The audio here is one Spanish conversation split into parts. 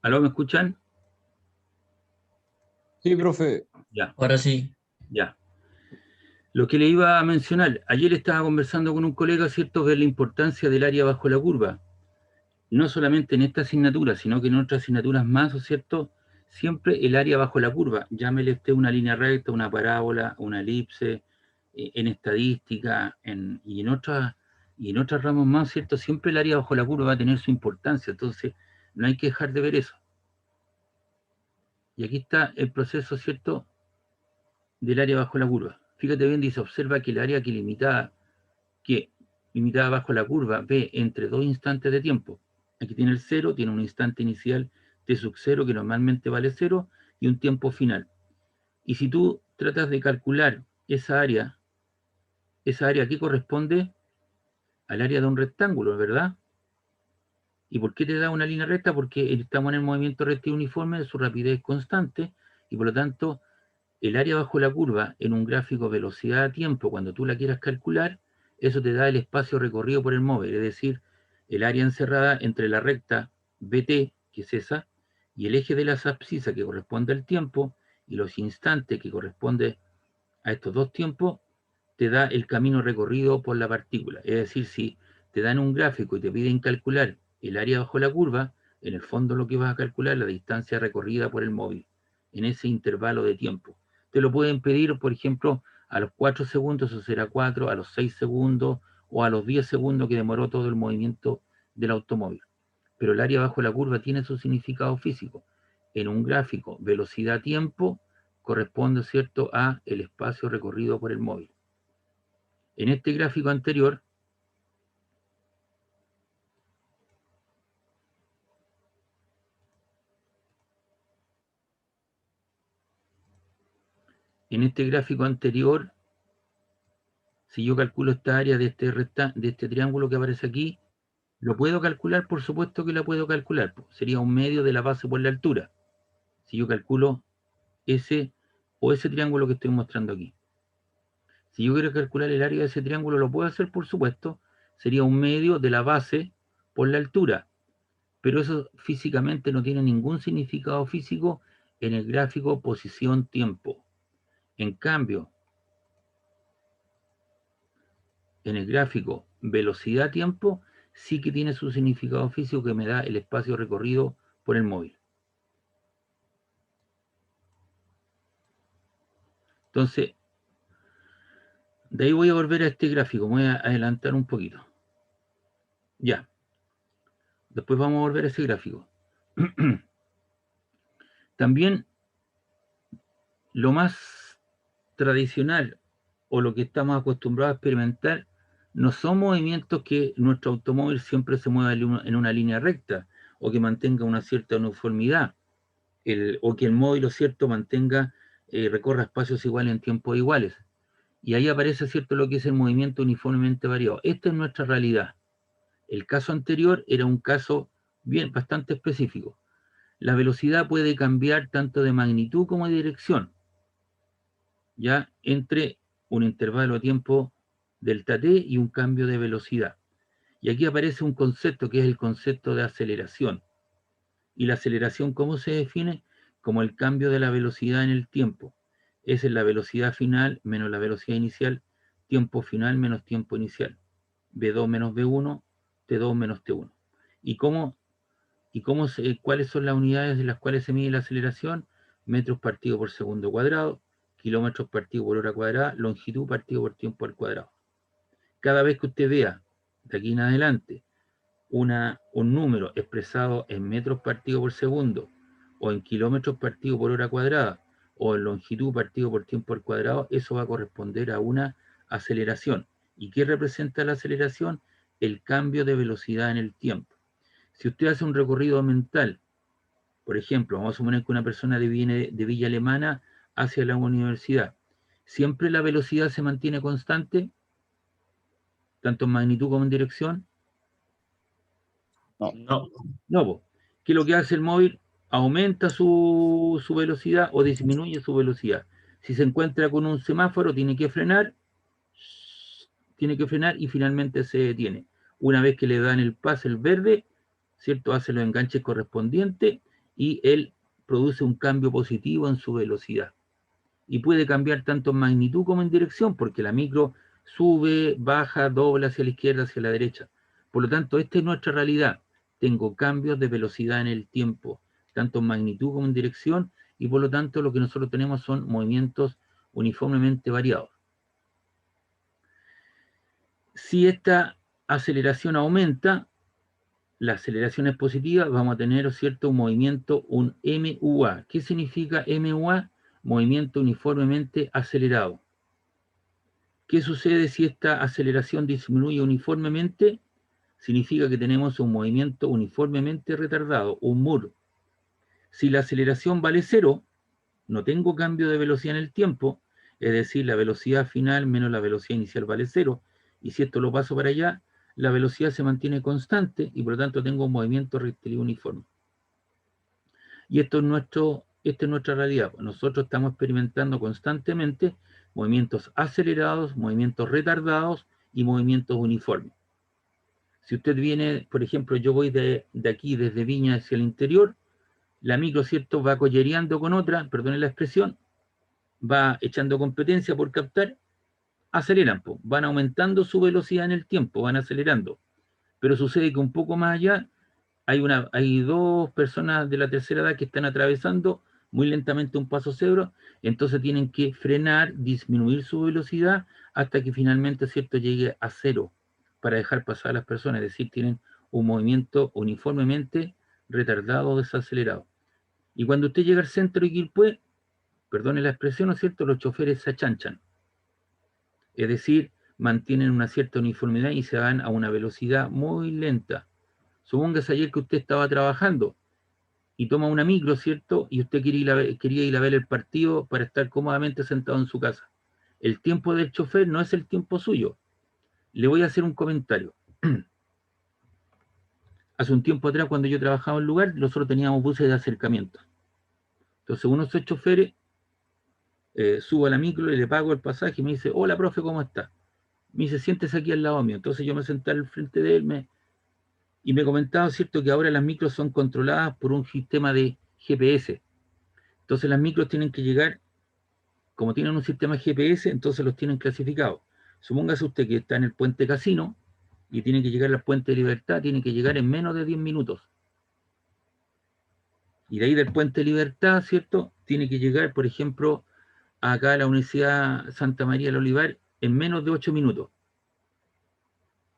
¿Aló, me escuchan? Sí, profe. Ya, Ahora sí. ya. Lo que le iba a mencionar, ayer estaba conversando con un colega, ¿cierto?, de la importancia del área bajo la curva. No solamente en esta asignatura, sino que en otras asignaturas más, ¿cierto? Siempre el área bajo la curva. Llámele usted una línea recta, una parábola, una elipse, en estadística, y en otras ramas más, ¿cierto? Siempre el área bajo la curva va a tener su importancia. Entonces, no hay que dejar de ver eso. Y aquí está el proceso, ¿cierto?, del área bajo la curva. Fíjate bien, dice, observa que el área que limitada bajo la curva ve entre dos instantes de tiempo. Aquí tiene el cero, tiene un instante inicial t sub 0 que normalmente vale 0 y un tiempo final. Y si tú tratas de calcular esa área que corresponde al área de un rectángulo, ¿verdad? ¿Y por qué te da una línea recta? Porque estamos en el movimiento recto y uniforme, su rapidez es constante y por lo tanto el área bajo la curva en un gráfico velocidad-tiempo, cuando tú la quieras calcular, eso te da el espacio recorrido por el móvil, es decir, el área encerrada entre la recta BT, que es esa, y el eje de la abscisa, que corresponde al tiempo, y los instantes que corresponde a estos dos tiempos, te da el camino recorrido por la partícula. Es decir, si te dan un gráfico y te piden calcular el área bajo la curva, en el fondo lo que vas a calcular es la distancia recorrida por el móvil, en ese intervalo de tiempo. Te lo pueden pedir, por ejemplo, a los 4 segundos, eso será 4, a los 6 segundos o a los 10 segundos que demoró todo el movimiento del automóvil. Pero el área bajo la curva tiene su significado físico. En un gráfico velocidad-tiempo corresponde, ¿cierto?, a el espacio recorrido por el móvil. En este gráfico anterior, si yo calculo esta área de este triángulo que aparece aquí, ¿lo puedo calcular? Por supuesto que la puedo calcular. Sería un medio de la base por la altura. Si yo calculo ese triángulo que estoy mostrando aquí. Si yo quiero calcular el área de ese triángulo, lo puedo hacer, por supuesto. Sería un medio de la base por la altura. Pero eso físicamente no tiene ningún significado físico en el gráfico posición-tiempo. En cambio, en el gráfico velocidad-tiempo sí que tiene su significado físico que me da el espacio recorrido por el móvil. Entonces, de ahí voy a volver a este gráfico, voy a adelantar un poquito. Ya, después vamos a volver a ese gráfico. También lo más tradicional o lo que estamos acostumbrados a experimentar no son movimientos que nuestro automóvil siempre se mueva en una línea recta o que mantenga una cierta uniformidad o que el móvil, ¿cierto?, recorra espacios iguales en tiempos iguales. Y ahí aparece, ¿cierto?, lo que es el movimiento uniformemente variado. Esta es nuestra realidad. El caso anterior era un caso bastante específico. La velocidad puede cambiar tanto de magnitud como de dirección, ya entre un intervalo de tiempo delta t y un cambio de velocidad. Y aquí aparece un concepto que es el concepto de aceleración. Y la aceleración, ¿cómo se define? Como el cambio de la velocidad en el tiempo. Esa es la velocidad final menos la velocidad inicial, tiempo final menos tiempo inicial. V2 menos V1, T2 menos T1. ¿Cuáles son las unidades de las cuales se mide la aceleración? Metros partido por segundo cuadrado, kilómetros partido por hora cuadrada, longitud partido por tiempo al cuadrado. Cada vez que usted vea de aquí en adelante un número expresado en metros partido por segundo, o en kilómetros partido por hora cuadrada, o en longitud partido por tiempo al cuadrado, eso va a corresponder a una aceleración. ¿Y qué representa la aceleración? El cambio de velocidad en el tiempo. Si usted hace un recorrido mental, por ejemplo, vamos a suponer que una persona viene de Villa Alemana hacia la universidad, ¿siempre la velocidad se mantiene constante, tanto en magnitud como en dirección? No. No. No, ¿qué es lo que hace el móvil? Aumenta su velocidad o disminuye su velocidad. Si se encuentra con un semáforo, tiene que frenar y finalmente se detiene. Una vez que le dan el pase el verde, ¿cierto? Hace los enganches correspondientes y él produce un cambio positivo en su velocidad. Y puede cambiar tanto en magnitud como en dirección, porque la micro sube, baja, dobla hacia la izquierda, hacia la derecha. Por lo tanto, esta es nuestra realidad. Tengo cambios de velocidad en el tiempo, tanto en magnitud como en dirección, y por lo tanto lo que nosotros tenemos son movimientos uniformemente variados. Si esta aceleración aumenta, la aceleración es positiva, vamos a tener, ¿cierto?, un movimiento, un MUA. ¿Qué significa MUA? Movimiento uniformemente acelerado. ¿Qué sucede si esta aceleración disminuye uniformemente? Significa que tenemos un movimiento uniformemente retardado, un MUR. Si la aceleración vale 0, no tengo cambio de velocidad en el tiempo, es decir, la velocidad final menos la velocidad inicial vale 0, y si esto lo paso para allá, la velocidad se mantiene constante y por lo tanto tengo un movimiento rectilíneo uniforme. Y esta es nuestra realidad. Nosotros estamos experimentando constantemente movimientos acelerados, movimientos retardados y movimientos uniformes. Si usted viene, por ejemplo, yo voy de aquí desde Viña hacia el interior, la micro, ¿cierto?, va collereando con otra, perdone la expresión, va echando competencia por captar, aceleran, van aumentando su velocidad en el tiempo, van acelerando. Pero sucede que un poco más allá hay dos personas de la tercera edad que están atravesando muy lentamente un paso cebra, entonces tienen que frenar, disminuir su velocidad hasta que finalmente, ¿cierto?, llegue a 0 para dejar pasar a las personas, es decir, tienen un movimiento uniformemente retardado o desacelerado. Y cuando usted llega al centro de Quilpué, perdone la expresión, ¿no es cierto?, los choferes se achanchan, es decir, mantienen una cierta uniformidad y se van a una velocidad muy lenta. Supóngase ayer que usted estaba trabajando y toma una micro, ¿cierto? Y usted quería ir a ver el partido para estar cómodamente sentado en su casa. El tiempo del chofer no es el tiempo suyo. Le voy a hacer un comentario. Hace un tiempo atrás, cuando yo trabajaba en un lugar, nosotros teníamos buses de acercamiento. Entonces, uno de esos choferes subo a la micro y le pago el pasaje y me dice, hola, profe, ¿cómo está? Me dice, siéntese aquí al lado mío. Entonces yo me senté al frente de él y me comentaba, ¿cierto?, que ahora las micros son controladas por un sistema de GPS. Entonces las micros tienen que llegar, como tienen un sistema GPS, entonces los tienen clasificados. Supóngase usted que está en el puente Casino y tiene que llegar al puente de Libertad, tiene que llegar en menos de 10 minutos. Y de ahí del puente de Libertad, ¿cierto?, tiene que llegar, por ejemplo, acá a la Universidad Santa María del Olivar en menos de 8 minutos.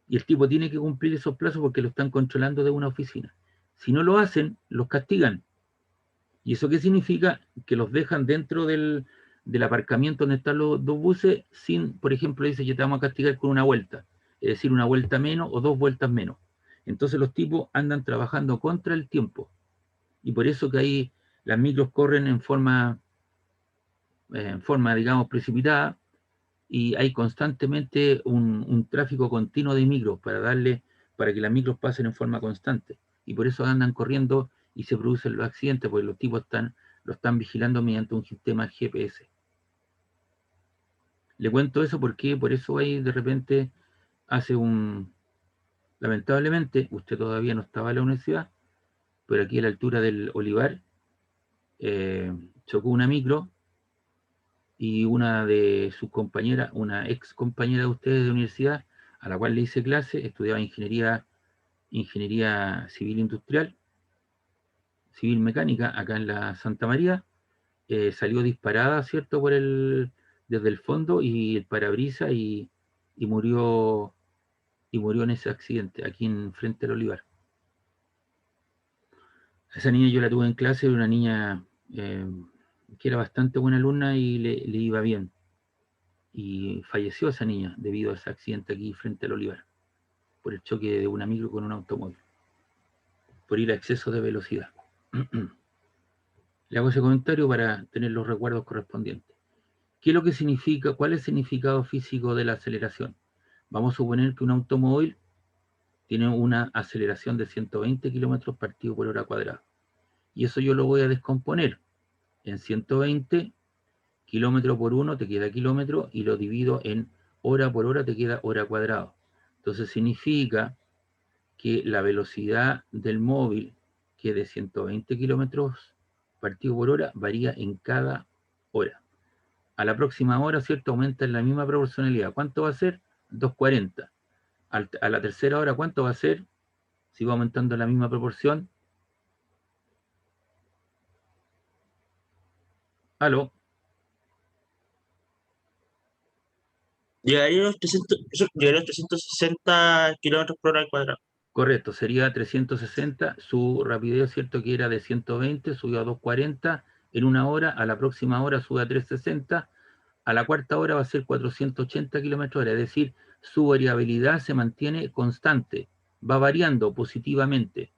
Y el tipo tiene que cumplir esos plazos porque lo están controlando de una oficina. Si no lo hacen, los castigan. ¿Y eso qué significa? Que los dejan dentro del aparcamiento donde están los dos buses sin, por ejemplo, dice que te vamos a castigar con una vuelta, es decir, una vuelta menos o 2 vueltas menos. Entonces los tipos andan trabajando contra el tiempo. Y por eso que ahí las micros corren en forma, digamos, precipitada, y hay constantemente un tráfico continuo de micros para que las micros pasen en forma constante. Y por eso andan corriendo y se producen los accidentes, porque los tipos lo están vigilando mediante un sistema GPS. Le cuento eso porque por eso ahí de repente lamentablemente, usted todavía no estaba en la universidad, pero aquí a la altura del Olivar, chocó una micro y una de sus compañeras, una ex compañera de ustedes de universidad, a la cual le hice clase, estudiaba ingeniería civil industrial, civil mecánica, acá en la Santa María, salió disparada, ¿cierto?, desde el fondo y el parabrisas y murió en ese accidente, aquí en frente al Olivar. Esa niña yo la tuve en clase, era una niña que era bastante buena alumna y le iba bien. Y falleció esa niña debido a ese accidente aquí frente al Olivar, por el choque de una micro con un automóvil, por ir a exceso de velocidad. Le hago ese comentario para tener los recuerdos correspondientes. ¿Qué es lo que significa? ¿Cuál es el significado físico de la aceleración? Vamos a suponer que un automóvil tiene una aceleración de 120 kilómetros partido por hora cuadrada. Y eso yo lo voy a descomponer en 120 kilómetros por 1 te queda kilómetro y lo divido en hora por hora te queda hora cuadrada. Entonces significa que la velocidad del móvil que de 120 kilómetros partido por hora, varía en cada hora. A la próxima hora, ¿cierto? Aumenta en la misma proporcionalidad. ¿Cuánto va a ser? 240. A la tercera hora, ¿cuánto va a ser? Si va aumentando en la misma proporción. ¿Aló? Llegaría a los 360 kilómetros por hora al cuadrado. Correcto, sería 360. Su rapidez, ¿cierto? Que era de 120, subió a 240 en una hora. A la próxima hora sube a 360. A la cuarta hora va a ser 480 kilómetros hora. Es decir, su variabilidad se mantiene constante. Va variando positivamente.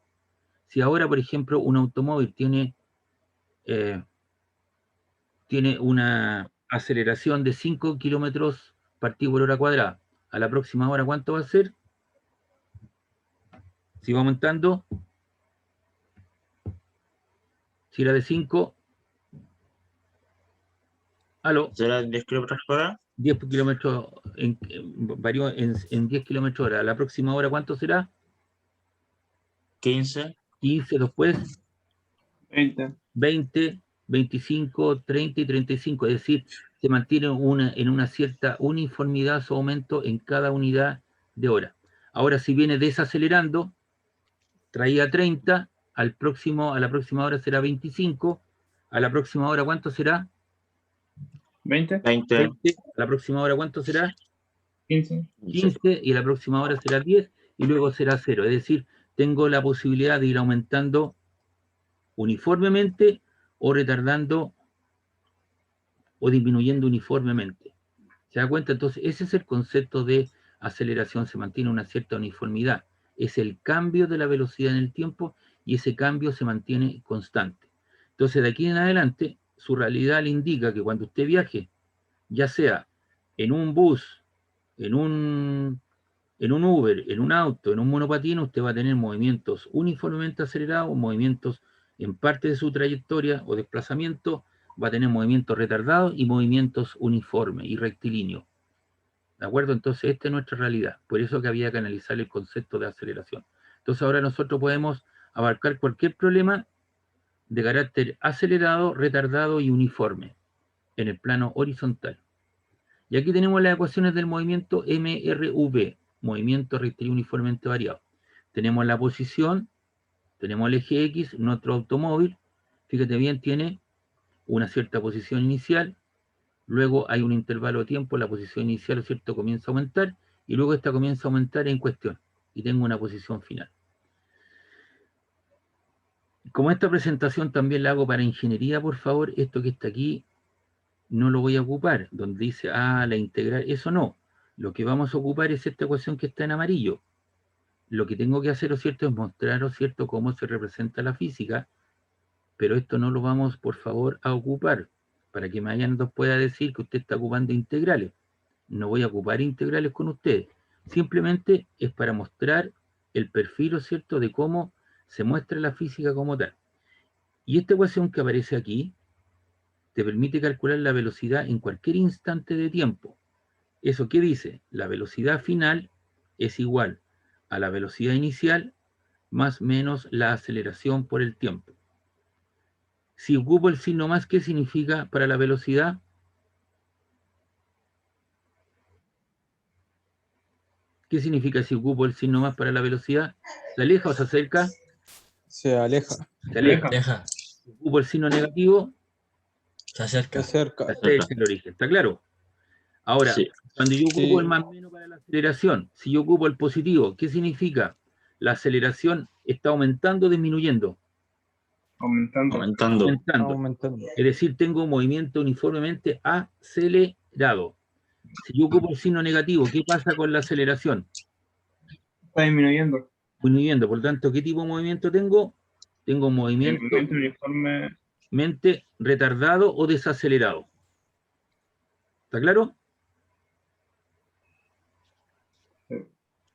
Si ahora, por ejemplo, un automóvil tiene una aceleración de 5 kilómetros partido por hora cuadrada, a la próxima hora, ¿cuánto va a ser? Si va aumentando, si era de 5, aló, ¿Será 10 kilómetros por hora? 10 kilómetros, varió en 10 kilómetros hora. A la próxima hora, ¿cuánto será? 15. 15, después 20. 20, 25, 30 y 35. Es decir, se mantiene en una cierta uniformidad su aumento en cada unidad de hora. Ahora, si viene desacelerando, traía 30, a la próxima hora será 25, a la próxima hora, ¿cuánto será? 20. 20. 20, a la próxima hora, ¿cuánto será? 15. 15, y a la próxima hora será 10, y luego será 0. Es decir, tengo la posibilidad de ir aumentando uniformemente o retardando o disminuyendo uniformemente. ¿Se da cuenta? Entonces, ese es el concepto de aceleración, se mantiene una cierta uniformidad. Es el cambio de la velocidad en el tiempo y ese cambio se mantiene constante. Entonces, de aquí en adelante, su realidad le indica que cuando usted viaje, ya sea en un bus, en un Uber, en un auto, en un monopatín, usted va a tener movimientos uniformemente acelerados, movimientos en parte de su trayectoria o desplazamiento, va a tener movimientos retardados y movimientos uniformes y rectilíneos. ¿De acuerdo? Entonces, esta es nuestra realidad. Por eso que había que analizar el concepto de aceleración. Entonces, ahora nosotros podemos abarcar cualquier problema de carácter acelerado, retardado y uniforme en el plano horizontal. Y aquí tenemos las ecuaciones del movimiento MRV, movimiento rectilíneo uniformemente variado. Tenemos la posición, tenemos el eje X, nuestro automóvil, fíjate bien, tiene una cierta posición inicial, luego hay un intervalo de tiempo, la posición inicial, ¿cierto?, comienza a aumentar, y luego esta comienza a aumentar en cuestión, y tengo una posición final. Como esta presentación también la hago para ingeniería, por favor, esto que está aquí no lo voy a ocupar, donde dice, la integral, eso no. Lo que vamos a ocupar es esta ecuación que está en amarillo. Lo que tengo que hacer, ¿cierto?, es mostraros, ¿cierto?, cómo se representa la física, pero esto no lo vamos, por favor, a ocupar, para que mañana nos pueda decir que usted está ocupando integrales. No voy a ocupar integrales con ustedes. Simplemente es para mostrar el perfil, ¿cierto?, de cómo se muestra la física como tal. Y esta ecuación que aparece aquí te permite calcular la velocidad en cualquier instante de tiempo. ¿Eso qué dice? La velocidad final es igual a la velocidad inicial más menos la aceleración por el tiempo. Si ocupo el signo más, ¿qué significa para la velocidad? ¿Qué significa si ocupo el signo más para la velocidad? ¿Se aleja o se acerca? Se aleja, Se aleja. Deja. Si ocupo el signo negativo, Se se acerca. acerca. se acerca el origen. ¿Está claro? Ahora, Sí. cuando yo ocupo el Sí, más menos para la aceleración, si yo ocupo el positivo, ¿qué significa? La aceleración está aumentando o disminuyendo. Aumentando. Aumentando. aumentando. Es decir, tengo un movimiento uniformemente acelerado. Si yo ocupo el signo negativo, ¿qué pasa con la aceleración? Está disminuyendo. Disminuyendo. Por lo tanto, ¿qué tipo de movimiento tengo? Tengo un El movimiento movimiento uniforme. retardado o desacelerado. ¿Está claro?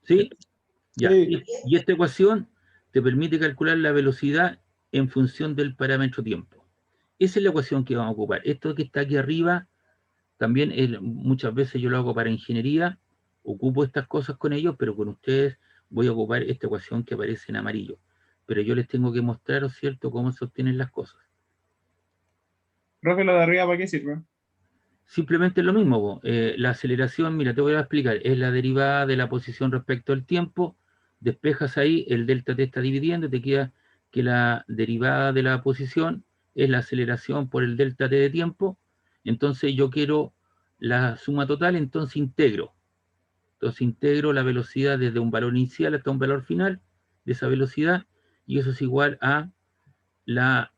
¿Sí? Ya. Sí, Y esta ecuación te permite calcular la velocidad en función del parámetro tiempo. Esa es la ecuación que vamos a ocupar. Esto que está aquí arriba, también muchas veces yo lo hago para ingeniería, ocupo estas cosas con ellos, pero con ustedes voy a ocupar esta ecuación que aparece en amarillo. pero yo les tengo que mostrar, ¿cierto?, cómo se obtienen las cosas. Profe, lo de arriba, ¿para qué sirve? Simplemente lo mismo, po. La aceleración, mira, te voy a explicar, es la derivada de la posición respecto al tiempo, despejas ahí, el delta t está dividiendo, te queda que la derivada de la posición es la aceleración por el delta t de tiempo, entonces yo quiero la suma total, entonces integro la velocidad desde un valor inicial hasta un valor final de esa velocidad, y eso es igual a la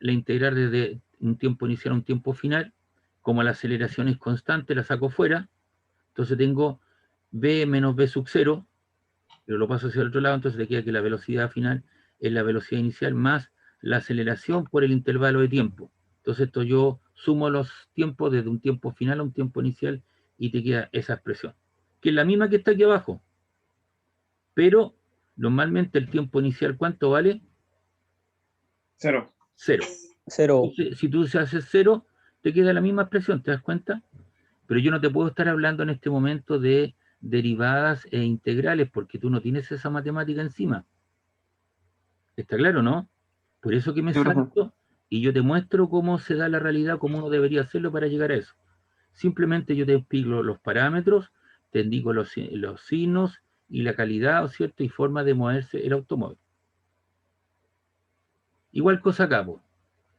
integral desde un tiempo inicial a un tiempo final. Como la aceleración es constante, la saco fuera, entonces tengo v menos v sub 0, pero lo paso hacia el otro lado, entonces te queda que la velocidad final es la velocidad inicial más la aceleración por el intervalo de tiempo. Entonces esto yo sumo los tiempos desde un tiempo final a un tiempo inicial y te queda esa expresión, que es la misma que está aquí abajo, pero normalmente el tiempo inicial, ¿cuánto vale? 0. 0. 0. Entonces, si tú haces 0, te queda la misma expresión, ¿te das cuenta? Pero yo no te puedo estar hablando en este momento de derivadas e integrales porque tú no tienes esa matemática encima. ¿Está claro, no? Por eso que me Sí, profe. salto y yo te muestro cómo se da la realidad, cómo uno debería hacerlo para llegar a eso. Simplemente yo te explico los parámetros, te indico los signos y la calidad, ¿cierto? Y forma de moverse el automóvil. Igual cosa acá, pues.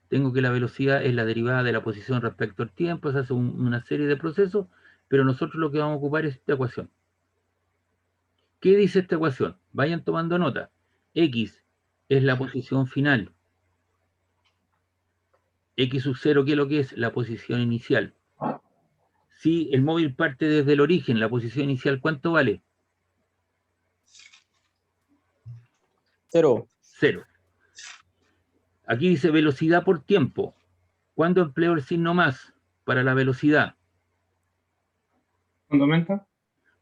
Tengo que la velocidad es la derivada de la posición respecto al tiempo, se hace una serie de procesos, pero nosotros lo que vamos a ocupar es esta ecuación. ¿Qué dice esta ecuación? Vayan tomando nota. X es la posición final. X sub 0, ¿qué es lo que es? La posición inicial. Si el móvil parte desde el origen, la posición inicial, ¿cuánto vale? 0. 0. Aquí dice velocidad por tiempo. ¿Cuándo empleo el signo más para la velocidad? ¿Cuándo aumenta?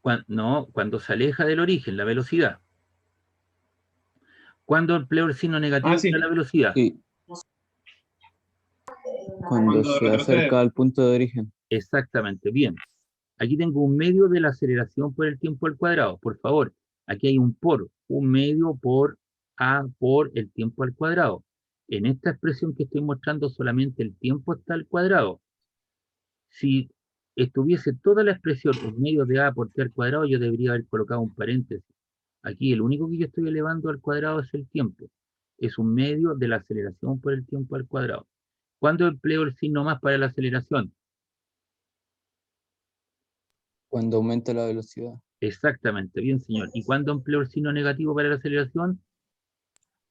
Cuando se aleja del origen, la velocidad. ¿Cuándo empleo el signo negativo Sí. para la velocidad? Sí. Cuando Cuando se retrocede. acerca al punto de origen. Exactamente, bien. Aquí tengo un medio de la aceleración por el tiempo al cuadrado. Por favor, aquí hay un medio por a por el tiempo al cuadrado. En esta expresión que estoy mostrando solamente el tiempo está al cuadrado. Si estuviese toda la expresión en medio de a por t al cuadrado, yo debería haber colocado un paréntesis. Aquí el único que yo estoy elevando al cuadrado es el tiempo. Es un medio de la aceleración por el tiempo al cuadrado. ¿Cuándo empleo el signo más para la aceleración? Cuando aumenta la velocidad. Exactamente, bien señor. ¿Y cuándo empleo el signo negativo para la aceleración?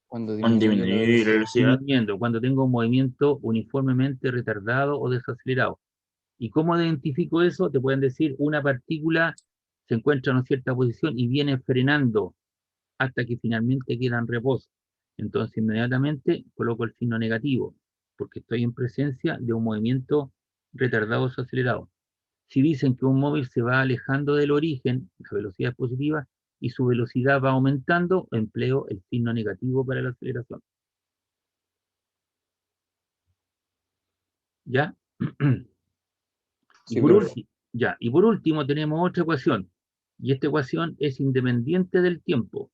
Cuando Con disminuye la disminuir la velocidad. velocidad. Disminuyendo, cuando tengo un movimiento uniformemente retardado o desacelerado. ¿Y cómo identifico eso? Te pueden decir, una partícula se encuentra en una cierta posición y viene frenando hasta que finalmente queda en reposo. Entonces inmediatamente coloco el signo negativo, porque estoy en presencia de un movimiento retardado o desacelerado. Si dicen que un móvil se va alejando del origen, la velocidad es positiva, y su velocidad va aumentando, empleo el signo negativo para la aceleración. ¿Ya? Sí, profe. Y por último tenemos otra ecuación, y esta ecuación es independiente del tiempo.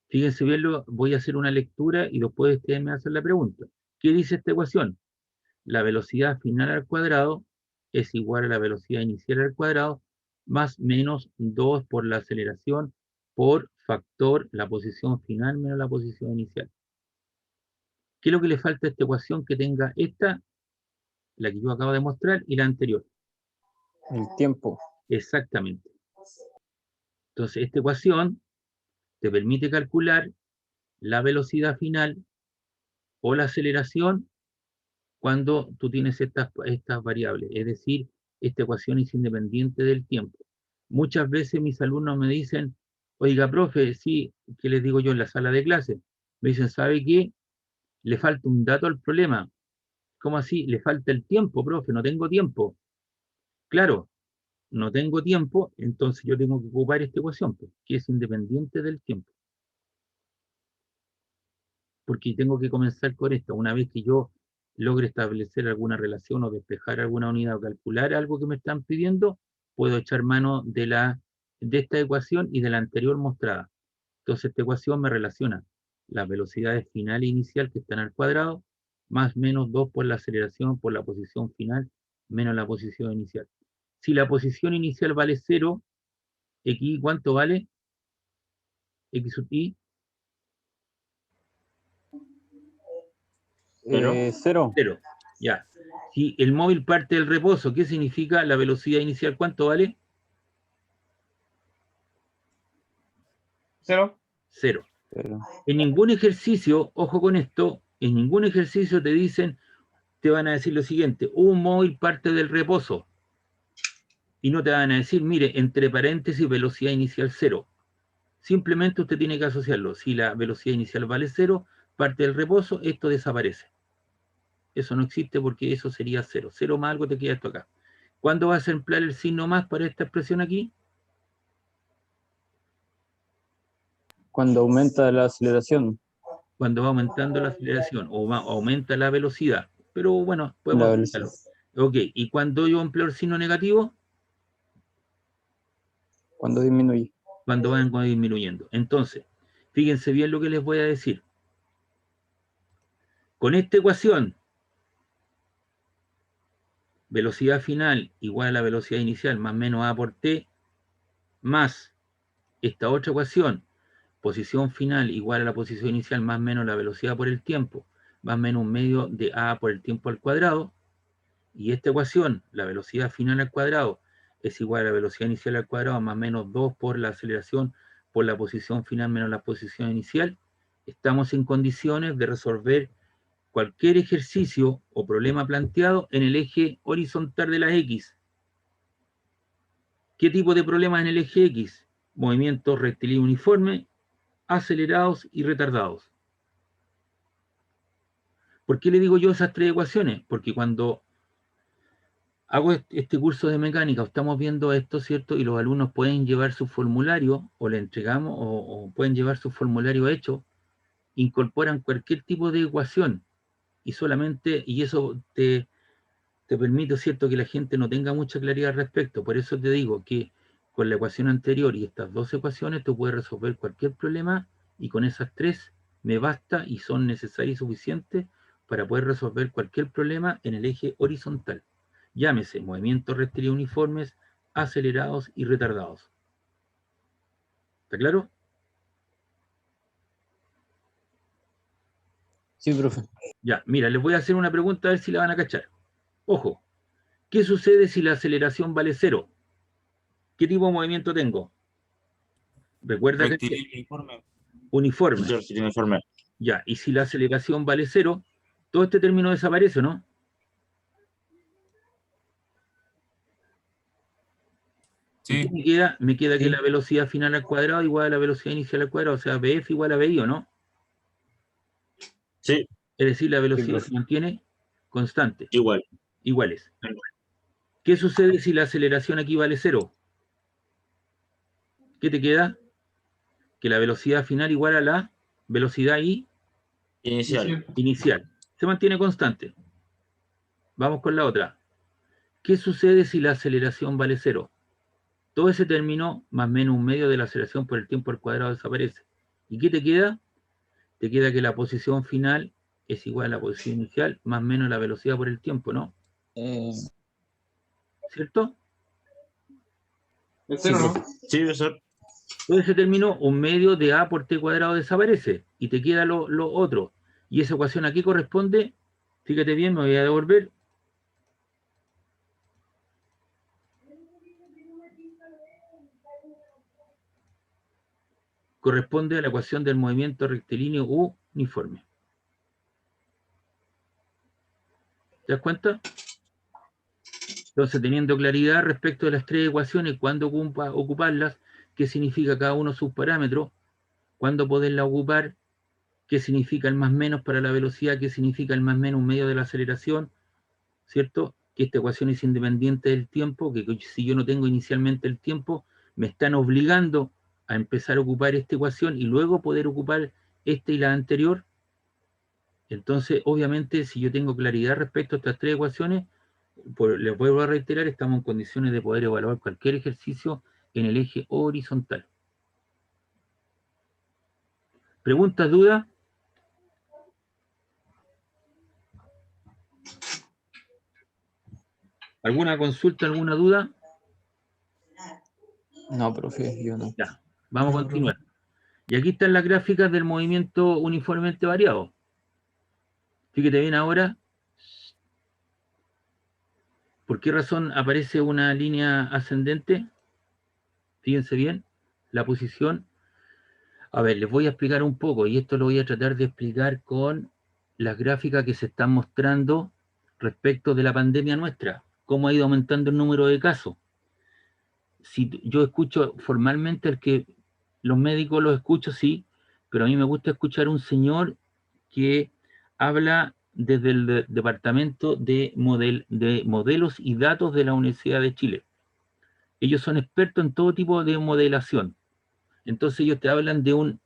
Fíjense bien, voy a hacer una lectura y después ustedes me hacen la pregunta. ¿Qué dice esta ecuación? La velocidad final al cuadrado es igual a la velocidad inicial al cuadrado más menos 2 por la aceleración por factor la posición final menos la posición inicial. ¿Qué es lo que le falta a esta ecuación que tenga esta, la que yo acabo de mostrar, y la anterior? El tiempo. Exactamente. Entonces, esta ecuación te permite calcular la velocidad final o la aceleración cuando tú tienes estas variables. Es decir, esta ecuación es independiente del tiempo. Muchas veces mis alumnos me dicen, oiga, profe, sí, ¿qué les digo yo en la sala de clase? Me dicen, ¿sabe qué? Le falta un dato al problema. ¿Cómo así? Le falta el tiempo, profe, no tengo tiempo. Claro, no tengo tiempo, entonces yo tengo que ocupar esta ecuación, pues, que es independiente del tiempo. Porque tengo que comenzar con esto. Una vez que yo logre establecer alguna relación o despejar alguna unidad o calcular algo que me están pidiendo, puedo echar mano de esta ecuación y de la anterior mostrada. Entonces esta ecuación me relaciona las velocidades final e inicial que están al cuadrado, más menos 2 por la aceleración por la posición final, menos la posición inicial. Si la posición inicial vale 0, x, ¿cuánto vale? X sub i, ¿Cero? 0. 0. Ya. Si el móvil parte del reposo, ¿qué significa la velocidad inicial? ¿Cuánto vale? 0. 0. 0. En ningún ejercicio, ojo con esto, en ningún ejercicio te dicen, te van a decir lo siguiente, un móvil parte del reposo. Y no te van a decir, mire, entre paréntesis, velocidad inicial 0. Simplemente usted tiene que asociarlo. Si la velocidad inicial vale 0, parte del reposo, esto desaparece. Eso no existe porque eso sería 0. 0 más algo te queda esto acá. ¿Cuándo vas a emplear el signo más para esta expresión aquí? Cuando aumenta la aceleración, Cuando va aumentando la aceleración o aumenta la velocidad. Pero bueno, podemos la velocidad. aplicarlo. Ok, ¿y cuando yo empleo el signo negativo? Cuando disminuye. Cuando van disminuyendo. Entonces, fíjense bien lo que les voy a decir. Con esta ecuación, velocidad final igual a la velocidad inicial más menos a por t, más esta otra ecuación, posición final igual a la posición inicial más menos la velocidad por el tiempo, más menos un medio de a por el tiempo al cuadrado, y esta ecuación, la velocidad final al cuadrado, es igual a la velocidad inicial al cuadrado más menos 2 por la aceleración por la posición final menos la posición inicial. Estamos en condiciones de resolver cualquier ejercicio o problema planteado en el eje horizontal de las X. ¿Qué tipo de problemas en el eje X? Movimientos rectilíneos uniformes, acelerados y retardados. ¿Por qué le digo yo esas tres ecuaciones? Porque cuando hago este curso de mecánica, estamos viendo esto, ¿cierto? Y los alumnos pueden llevar su formulario, o le entregamos, o pueden llevar su formulario hecho, incorporan cualquier tipo de ecuación, y solamente, y eso te permite, ¿cierto?, que la gente no tenga mucha claridad al respecto. Por eso te digo que con la ecuación anterior y estas dos ecuaciones, tú puedes resolver cualquier problema, y con esas tres me basta y son necesarias y suficientes para poder resolver cualquier problema en el eje horizontal. Llámese movimientos rectilíneos uniformes, acelerados y retardados. ¿Está claro? Sí, profe. Ya, mira, les voy a hacer una pregunta a ver si la van a cachar. Ojo, ¿qué sucede si la aceleración vale 0? ¿Qué tipo de movimiento tengo? Recuerda que Rectilíneo uniforme. uniforme. Rectilíneo uniforme. Ya, y si la aceleración vale 0, todo este término desaparece, ¿no? ¿Y qué Sí, me queda? Me queda que Sí. la velocidad final al cuadrado igual a la velocidad inicial al cuadrado, o sea, BF igual a BI, ¿o no? sí, Es decir, la Sí, velocidad profe. se mantiene constante, igual. iguales. ¿Qué sucede si la aceleración aquí vale 0? ¿Qué te queda? Que la velocidad final igual a la velocidad Inicial. inicial. Se mantiene constante. Vamos con la otra. ¿Qué sucede si la aceleración vale 0? Todo ese término, más o menos un medio de la aceleración por el tiempo al cuadrado, desaparece. ¿Y qué te queda? Te queda que la posición final es igual a la posición inicial, más o menos la velocidad por el tiempo, ¿no? ¿Cierto? Es Sí, 0, profe. ¿no? Sí, profesor. Todo ese término, un medio de a por t cuadrado desaparece y te queda lo otro. Y esa ecuación aquí corresponde, fíjate bien, me voy a devolver, corresponde a la ecuación del movimiento rectilíneo u uniforme. ¿Te das cuenta? Entonces, teniendo claridad respecto de las tres ecuaciones, cuándo ocuparlas, qué significa cada uno de sus parámetros, cuándo poderla ocupar, qué significa el más menos para la velocidad, qué significa el más menos un medio de la aceleración, ¿cierto? Que esta ecuación es independiente del tiempo, que si yo no tengo inicialmente el tiempo, me están obligando a empezar a ocupar esta ecuación y luego poder ocupar esta y la anterior. Entonces, obviamente, si yo tengo claridad respecto a estas tres ecuaciones, les vuelvo a reiterar, estamos en condiciones de poder evaluar cualquier ejercicio en el eje horizontal. ¿Preguntas, dudas? ¿Alguna consulta, alguna duda? No, profe, yo no. Ya, vamos a No, continuar. Y aquí están las gráficas del movimiento uniformemente variado. Fíjate bien ahora. ¿Por qué razón aparece una línea ascendente? Fíjense bien, la posición. A ver, les voy a explicar un poco, y esto lo voy a tratar de explicar con las gráficas que se están mostrando respecto de la pandemia nuestra, cómo ha ido aumentando el número de casos. Si yo escucho formalmente el que los médicos los escucho, sí, pero a mí me gusta escuchar un señor que habla desde el Departamento de Modelos y Datos de la Universidad de Chile. Ellos son expertos en todo tipo de modelación. Entonces ellos te hablan de un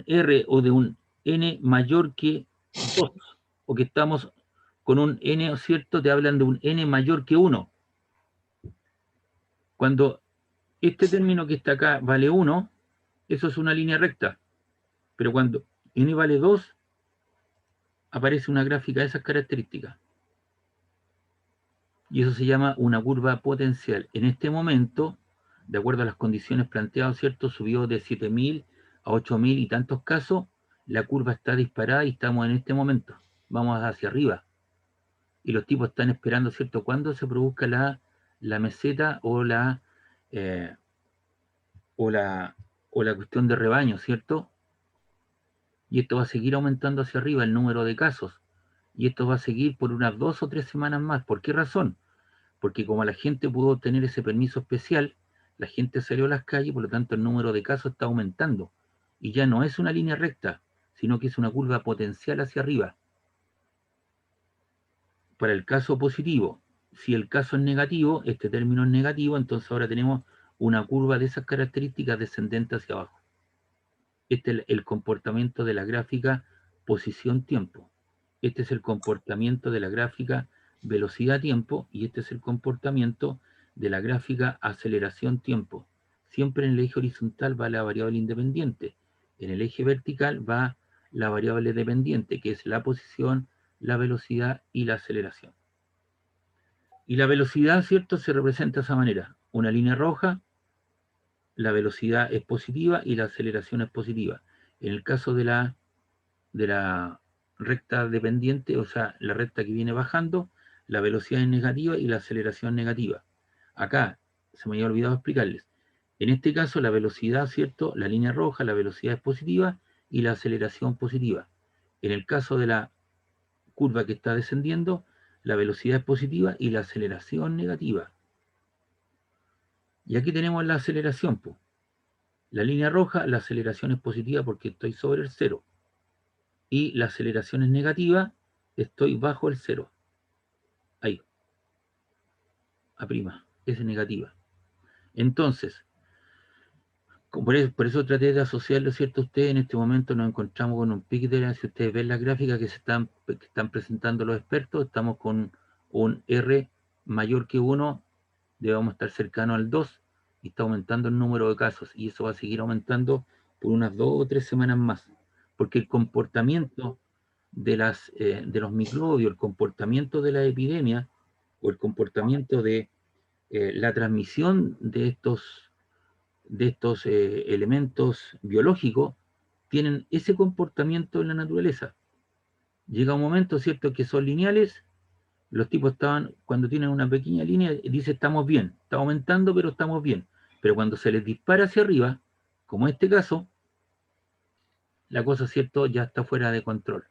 R o de un N mayor que 2, o que estamos con un N, ¿cierto? Te hablan de un N mayor que 1. Cuando este término que está acá vale 1, eso es una línea recta. Pero cuando N vale 2, aparece una gráfica de esas características. Y eso se llama una curva potencial. En este momento, de acuerdo a las condiciones planteadas, ¿cierto? Subió de 7.000 a 8.000 y tantos casos. La curva está disparada y estamos en este momento. Vamos hacia arriba. Y los tipos están esperando, ¿cierto? Cuando se produzca la meseta o la cuestión de rebaño, ¿cierto? Y esto va a seguir aumentando hacia arriba el número de casos. Y esto va a seguir por unas 2 o 3 semanas más. ¿Por qué razón? Porque como la gente pudo tener ese permiso especial, la gente salió a las calles, por lo tanto el número de casos está aumentando. Y ya no es una línea recta, sino que es una curva potencial hacia arriba. Para el caso positivo, si el caso es negativo, este término es negativo, entonces ahora tenemos una curva de esas características descendente hacia abajo. Este es el comportamiento de la gráfica posición-tiempo. Este es el comportamiento de la gráfica velocidad-tiempo y este es el comportamiento de la gráfica aceleración-tiempo. Siempre en el eje horizontal va la variable independiente. En el eje vertical va la variable dependiente, que es la posición, la velocidad y la aceleración. Y la velocidad, ¿cierto?, se representa de esa manera. Una línea roja, la velocidad es positiva y la aceleración es positiva. En el caso de la recta dependiente, o sea, la recta que viene bajando, la velocidad es negativa y la aceleración negativa. Acá, se me había olvidado explicarles. En este caso, la velocidad, ¿cierto? La línea roja, la velocidad es positiva y la aceleración positiva. En el caso de la curva que está descendiendo, la velocidad es positiva y la aceleración negativa. Y aquí tenemos la aceleración, pues. La línea roja, la aceleración es positiva porque estoy sobre el cero. Y la aceleración es negativa, estoy bajo el cero. Ahí. A prima, es negativa. Entonces, por eso traté de asociarlo, ¿cierto? Ustedes en este momento nos encontramos con un pic de si ustedes ven las gráficas que están presentando los expertos, estamos con un R mayor que 1, debemos estar cercano al 2 y está aumentando el número de casos y eso va a seguir aumentando por unas 2 o 3 semanas más, porque el comportamiento de los microbios, el comportamiento de la epidemia o el comportamiento de la transmisión de estos elementos biológicos tienen ese comportamiento en la naturaleza. Llega un momento, ¿cierto?, que son lineales. Los tipos cuando tienen una pequeña línea, dice estamos bien, está aumentando, pero estamos bien. Pero cuando se les dispara hacia arriba, como en este caso, la cosa, ¿cierto?, ya está fuera de control.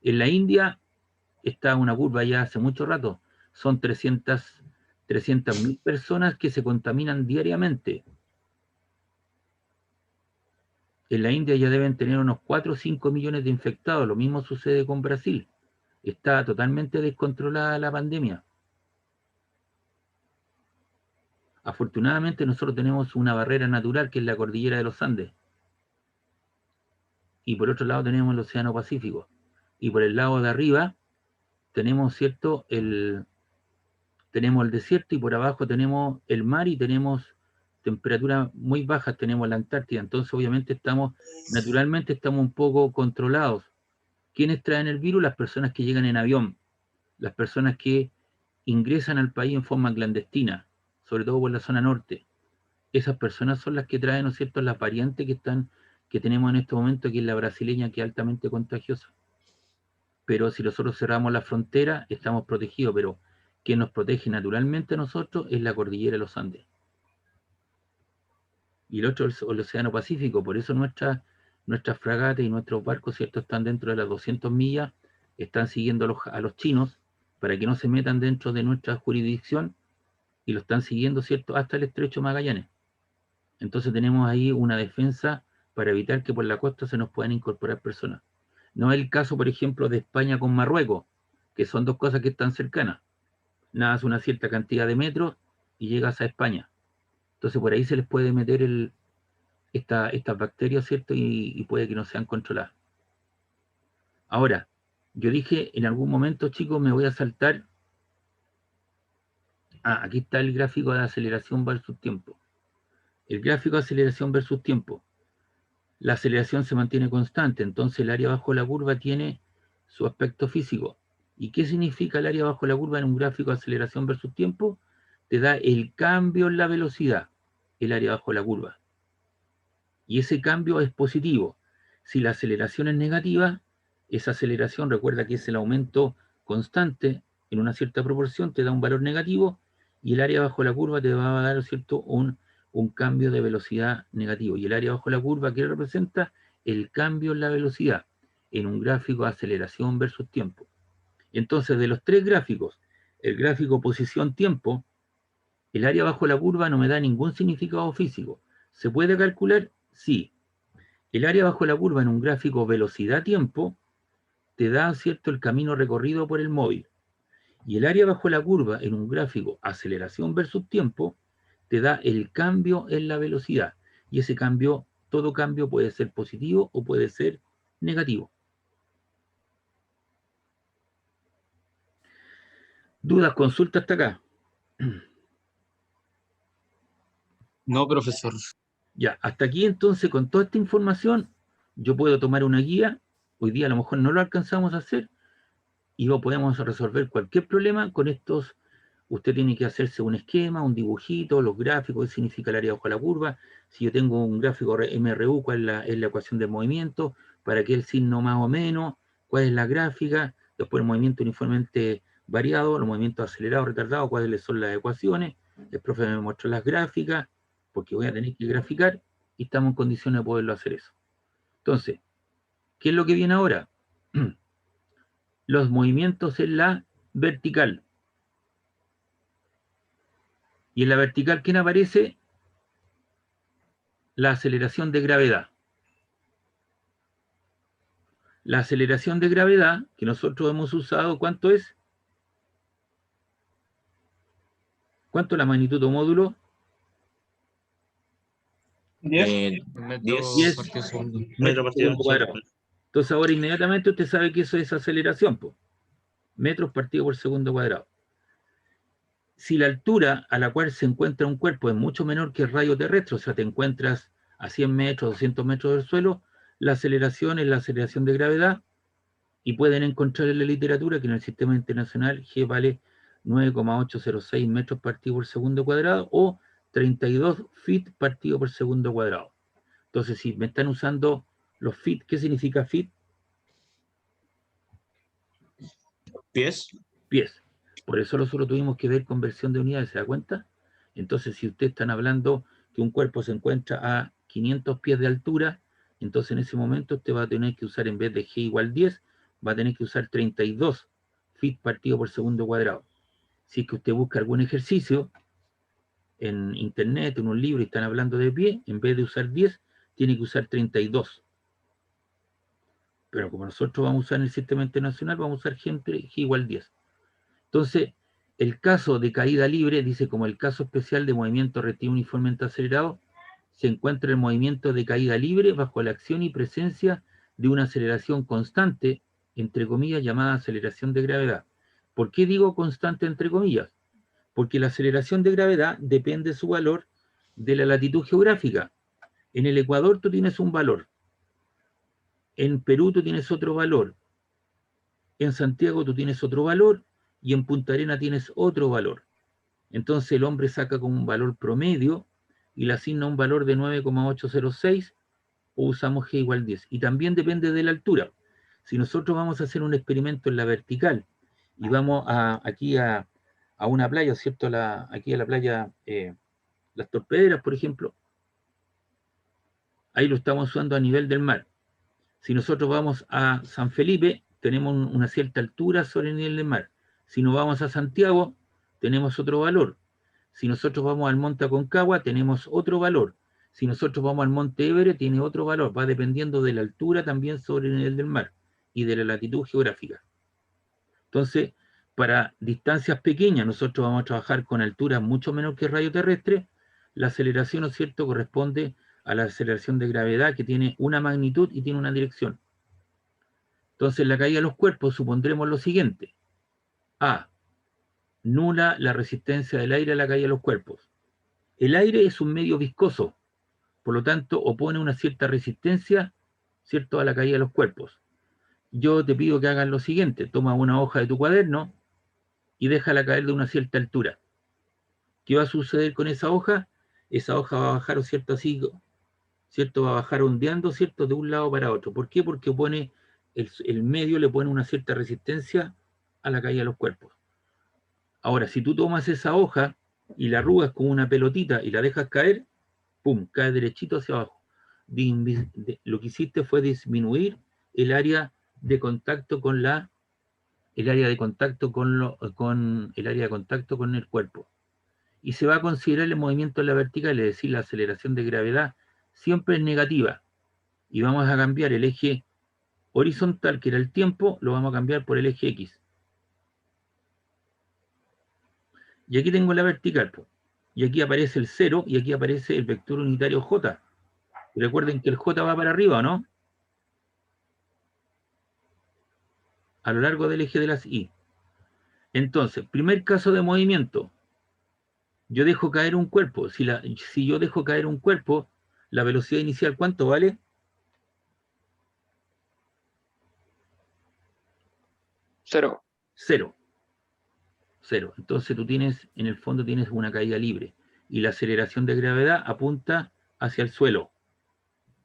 En la India está una curva ya hace mucho rato. Son 300.000 personas que se contaminan diariamente. En la India ya deben tener unos 4 o 5 millones de infectados. Lo mismo sucede con Brasil. Está totalmente descontrolada la pandemia. Afortunadamente nosotros tenemos una barrera natural que es la cordillera de los Andes. Y por otro lado tenemos el Océano Pacífico. Y por el lado de arriba tenemos, tenemos el desierto y por abajo tenemos el mar y tenemos temperaturas muy bajas tenemos en la Antártida, entonces obviamente naturalmente estamos un poco controlados. ¿Quiénes traen el virus? Las personas que llegan en avión, las personas que ingresan al país en forma clandestina, sobre todo por la zona norte. Esas personas son las que traen, ¿no es cierto?, las variantes que tenemos en este momento, que es la brasileña, que es altamente contagiosa. Pero si nosotros cerramos la frontera, estamos protegidos, pero quien nos protege naturalmente a nosotros es la cordillera de los Andes. Y el otro es el Océano Pacífico, por eso nuestras fragatas y nuestros barcos, ¿cierto?, están dentro de las 200 millas, están siguiendo a los chinos para que no se metan dentro de nuestra jurisdicción, y lo están siguiendo, ¿cierto?, hasta el Estrecho de Magallanes. Entonces tenemos ahí una defensa para evitar que por la costa se nos puedan incorporar personas. No es el caso, por ejemplo, de España con Marruecos, que son dos cosas que están cercanas. Nadas una cierta cantidad de metros y llegas a España. Entonces por ahí se les puede meter estas bacterias, ¿cierto? Y puede que no sean controladas. Ahora, yo dije en algún momento, chicos, me voy a saltar. Aquí está el gráfico de aceleración versus tiempo. El gráfico de aceleración versus tiempo. La aceleración se mantiene constante, entonces el área bajo la curva tiene su aspecto físico. ¿Y qué significa el área bajo la curva en un gráfico de aceleración versus tiempo? Te da el cambio en la velocidad, el área bajo la curva. Y ese cambio es positivo. Si la aceleración es negativa, esa aceleración, recuerda que es el aumento constante en una cierta proporción, te da un valor negativo, y el área bajo la curva te va a dar, ¿cierto?, un cambio de velocidad negativo. Y el área bajo la curva, ¿qué representa? El cambio en la velocidad en un gráfico de aceleración versus tiempo. Entonces, de los tres gráficos, el gráfico posición-tiempo, el área bajo la curva no me da ningún significado físico. ¿Se puede calcular? Sí. El área bajo la curva en un gráfico velocidad-tiempo te da, ¿cierto?, el camino recorrido por el móvil. Y el área bajo la curva en un gráfico aceleración versus tiempo te da el cambio en la velocidad. Y ese cambio, todo cambio puede ser positivo o puede ser negativo. ¿Dudas, consultas hasta acá? No, profesor. Ya, hasta aquí entonces, con toda esta información, yo puedo tomar una guía. Hoy día a lo mejor no lo alcanzamos a hacer y no podemos resolver cualquier problema con estos. Usted tiene que hacerse un esquema, un dibujito, los gráficos, qué significa el área bajo la curva. Si yo tengo un gráfico MRU, cuál es la ecuación del movimiento, para qué el signo más o menos, cuál es la gráfica, después el movimiento uniformemente variado, los movimientos acelerados, retardados, cuáles son las ecuaciones. El profe me mostró las gráficas, porque voy a tener que graficar, y estamos en condiciones de poderlo hacer eso. Entonces, ¿qué es lo que viene ahora? Los movimientos en la vertical. Y en la vertical, ¿quién aparece? La aceleración de gravedad. La aceleración de gravedad que nosotros hemos usado, ¿cuánto es? ¿Cuánto es la magnitud o módulo? 10. Metro 10 partido segundo. metros por segundo cuadrado. Entonces ahora inmediatamente usted sabe que eso es aceleración, po. Metros partido por segundo cuadrado. Si la altura a la cual se encuentra un cuerpo es mucho menor que el radio terrestre, o sea, te encuentras a 100 metros, 200 metros del suelo, la aceleración es la aceleración de gravedad, y pueden encontrar en la literatura que en el sistema internacional G vale 9,806 metros partido por segundo cuadrado o 32 feet partido por segundo cuadrado. Entonces, si me están usando los feet, ¿qué significa feet? Pies. Pies. Por eso nosotros tuvimos que ver conversión de unidades, ¿se da cuenta? Entonces, si ustedes están hablando que un cuerpo se encuentra a 500 pies de altura, entonces en ese momento usted va a tener que usar, en vez de G igual 10, va a tener que usar 32 feet partido por segundo cuadrado. Si es que usted busca algún ejercicio en internet, en un libro, y están hablando de pie, en vez de usar 10, tiene que usar 32. Pero como nosotros vamos a usar en el sistema internacional, vamos a usar G igual 10. Entonces, el caso de caída libre, dice, como el caso especial de movimiento rectilíneo uniformemente acelerado, se encuentra el movimiento de caída libre bajo la acción y presencia de una aceleración constante, entre comillas, llamada aceleración de gravedad. ¿Por qué digo constante entre comillas? Porque la aceleración de gravedad depende de su valor de la latitud geográfica. En el Ecuador tú tienes un valor, en Perú tú tienes otro valor, en Santiago tú tienes otro valor y en Punta Arena tienes otro valor. Entonces el hombre saca como un valor promedio y le asigna un valor de 9,806 o usamos G igual 10. Y también depende de la altura. Si nosotros vamos a hacer un experimento en la vertical y vamos aquí a una playa, ¿cierto? Aquí a la playa Las Torpederas, por ejemplo, ahí lo estamos usando a nivel del mar. Si nosotros vamos a San Felipe, tenemos una cierta altura sobre el nivel del mar. Si nos vamos a Santiago, tenemos otro valor. Si nosotros vamos al Monte Aconcagua, tenemos otro valor. Si nosotros vamos al Monte Everest, tiene otro valor. Va dependiendo de la altura también sobre el nivel del mar y de la latitud geográfica. Entonces, para distancias pequeñas, nosotros vamos a trabajar con alturas mucho menor que el radio terrestre. La aceleración, ¿no es cierto?, corresponde a la aceleración de gravedad que tiene una magnitud y tiene una dirección. Entonces, la caída de los cuerpos supondremos lo siguiente. A. Nula la resistencia del aire a la caída de los cuerpos. El aire es un medio viscoso, por lo tanto, opone una cierta resistencia, ¿cierto?, a la caída de los cuerpos. Yo te pido que hagas lo siguiente. Toma una hoja de tu cuaderno y déjala caer de una cierta altura. ¿Qué va a suceder con esa hoja? Esa hoja va a bajar, ¿cierto?, así, ¿cierto? Va a bajar ondeando, ¿cierto?, de un lado para otro. ¿Por qué? Porque pone el medio le pone una cierta resistencia a la caída de los cuerpos. Ahora, si tú tomas esa hoja y la arrugas con una pelotita y la dejas caer, ¡pum!, cae derechito hacia abajo. Lo que hiciste fue disminuir el área de contacto con el área de contacto con el cuerpo. Y se va a considerar el movimiento en la vertical, es decir, la aceleración de gravedad siempre es negativa. Y vamos a cambiar el eje horizontal, que era el tiempo, lo vamos a cambiar por el eje X. Y aquí tengo la vertical, y aquí aparece el 0, y aquí aparece el vector unitario J. Y recuerden que el J va para arriba, ¿no? A lo largo del eje de las Y. Entonces, primer caso de movimiento. Yo dejo caer un cuerpo. Si yo dejo caer un cuerpo, la velocidad inicial, ¿cuánto vale? 0. 0. 0. Entonces tú tienes, en el fondo tienes una caída libre. Y la aceleración de gravedad apunta hacia el suelo.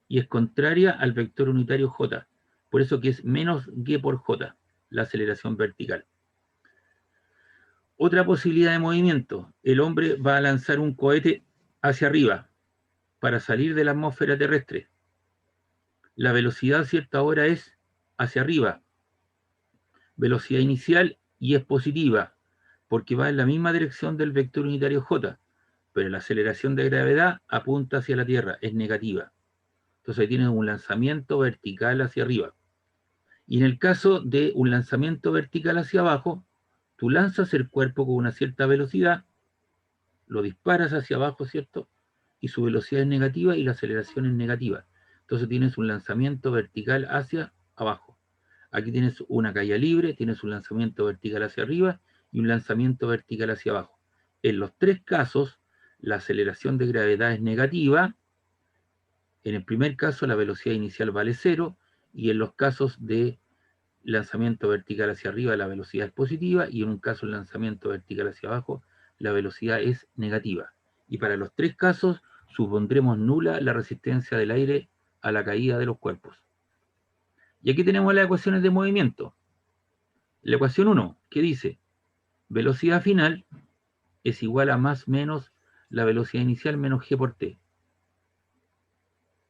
Y es contraria al vector unitario J. Por eso que es menos G por J, la aceleración vertical. Otra posibilidad de movimiento. El hombre va a lanzar un cohete hacia arriba para salir de la atmósfera terrestre. La velocidad a cierta hora es hacia arriba. Velocidad inicial y es positiva, porque va en la misma dirección del vector unitario J, pero la aceleración de gravedad apunta hacia la Tierra, es negativa. Entonces ahí tienes un lanzamiento vertical hacia arriba. Y en el caso de un lanzamiento vertical hacia abajo, tú lanzas el cuerpo con una cierta velocidad, lo disparas hacia abajo, ¿cierto? Y su velocidad es negativa y la aceleración es negativa. Entonces tienes un lanzamiento vertical hacia abajo. Aquí tienes una caída libre, tienes un lanzamiento vertical hacia arriba y un lanzamiento vertical hacia abajo. En los tres casos, la aceleración de gravedad es negativa. En el primer caso, la velocidad inicial vale 0, y en los casos de lanzamiento vertical hacia arriba, la velocidad es positiva, y en un caso, el lanzamiento vertical hacia abajo, la velocidad es negativa. Y para los tres casos, supondremos nula la resistencia del aire a la caída de los cuerpos. Y aquí tenemos las ecuaciones de movimiento. La ecuación 1, que dice, velocidad final es igual a más menos la velocidad inicial menos g por t.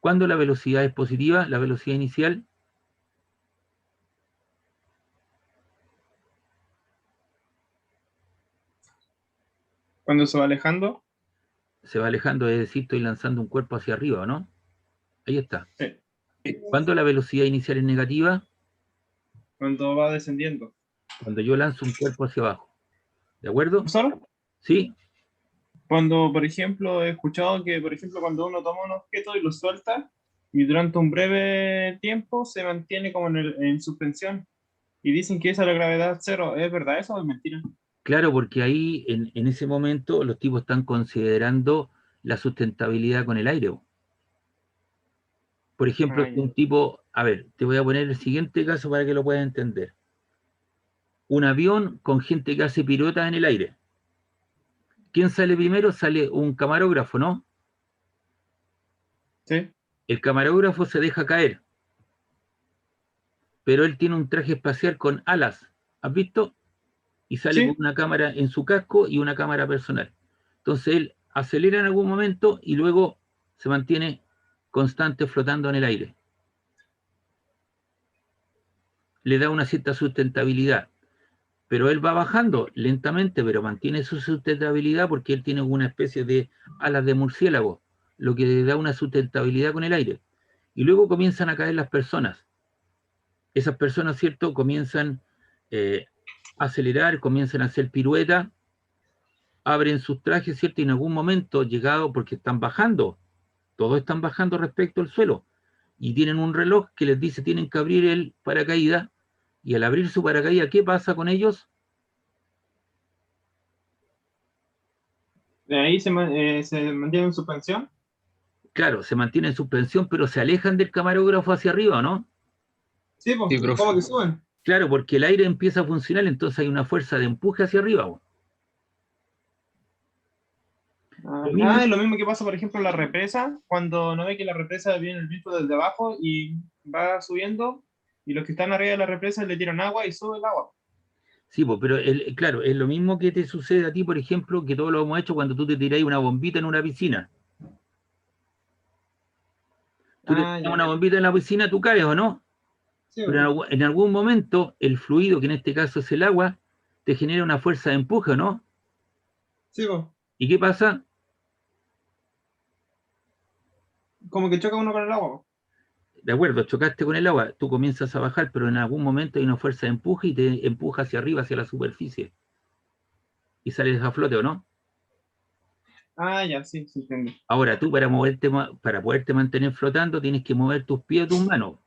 ¿Cuándo la velocidad es positiva? La velocidad inicial Cuando se va alejando, se va alejando, es decir, estoy lanzando un cuerpo hacia arriba, ¿no? Ahí está. sí. ¿Cuándo la velocidad inicial es negativa? Cuando va descendiendo. Cuando yo lanzo un cuerpo hacia abajo. ¿De acuerdo? ¿Profesor? ¿Sí? Cuando, por ejemplo, he escuchado que, por ejemplo, cuando uno toma un objeto y lo suelta, y durante un breve tiempo se mantiene como en suspensión, y dicen que esa es la gravedad 0. ¿Es verdad eso o es mentira? Claro, porque ahí, en ese momento, los tipos están considerando la sustentabilidad con el aire. Por ejemplo, un tipo, a ver, te voy a poner el siguiente caso para que lo puedas entender. Un avión con gente que hace piruetas en el aire. ¿Quién sale primero? Sale un camarógrafo, ¿no? Sí. El camarógrafo se deja caer, pero él tiene un traje espacial con alas, ¿has visto? Y sale con una cámara en su casco y una cámara personal. Entonces él acelera en algún momento y luego se mantiene constante flotando en el aire. Le da una cierta sustentabilidad, pero él va bajando lentamente, pero mantiene su sustentabilidad porque él tiene una especie de alas de murciélago, lo que le da una sustentabilidad con el aire. Y luego comienzan a caer las personas. Esas personas, ¿cierto?, comienzan a acelerar, comienzan a hacer pirueta, abren sus trajes, ¿cierto? Y en algún momento, llegado, porque están bajando, todos están bajando respecto al suelo, y tienen un reloj que les dice tienen que abrir el paracaídas, y al abrir su paracaídas, ¿qué pasa con ellos? De ahí se mantiene en suspensión. Claro, se mantienen en suspensión, pero se alejan del camarógrafo hacia arriba, ¿no? Sí, pues, Sí, profe. ¿cómo que suben? Claro, porque el aire empieza a funcionar, entonces hay una fuerza de empuje hacia arriba. Es lo mismo que pasa, por ejemplo, en la represa, cuando no ve que la represa viene el viento desde abajo y va subiendo, y los que están arriba de la represa le tiran agua y sube el agua. Sí, pues, pero claro, es lo mismo que te sucede a ti, por ejemplo, que todos lo hemos hecho cuando tú te tiráis una bombita en una piscina. Tú te tiras una bombita en la piscina, tú caes, ¿o no? Sí, pero en algún momento el fluido, que en este caso es el agua, te genera una fuerza de empuje, ¿no? Sí, pues. ¿Y qué pasa? Como que choca uno con el agua. De acuerdo, chocaste con el agua, tú comienzas a bajar, pero en algún momento hay una fuerza de empuje y te empuja hacia arriba, hacia la superficie. Y sales a flote, ¿o no? Ya, sí, entiendo. Ahora, tú para poderte mantener flotando, tienes que mover tus pies o tus manos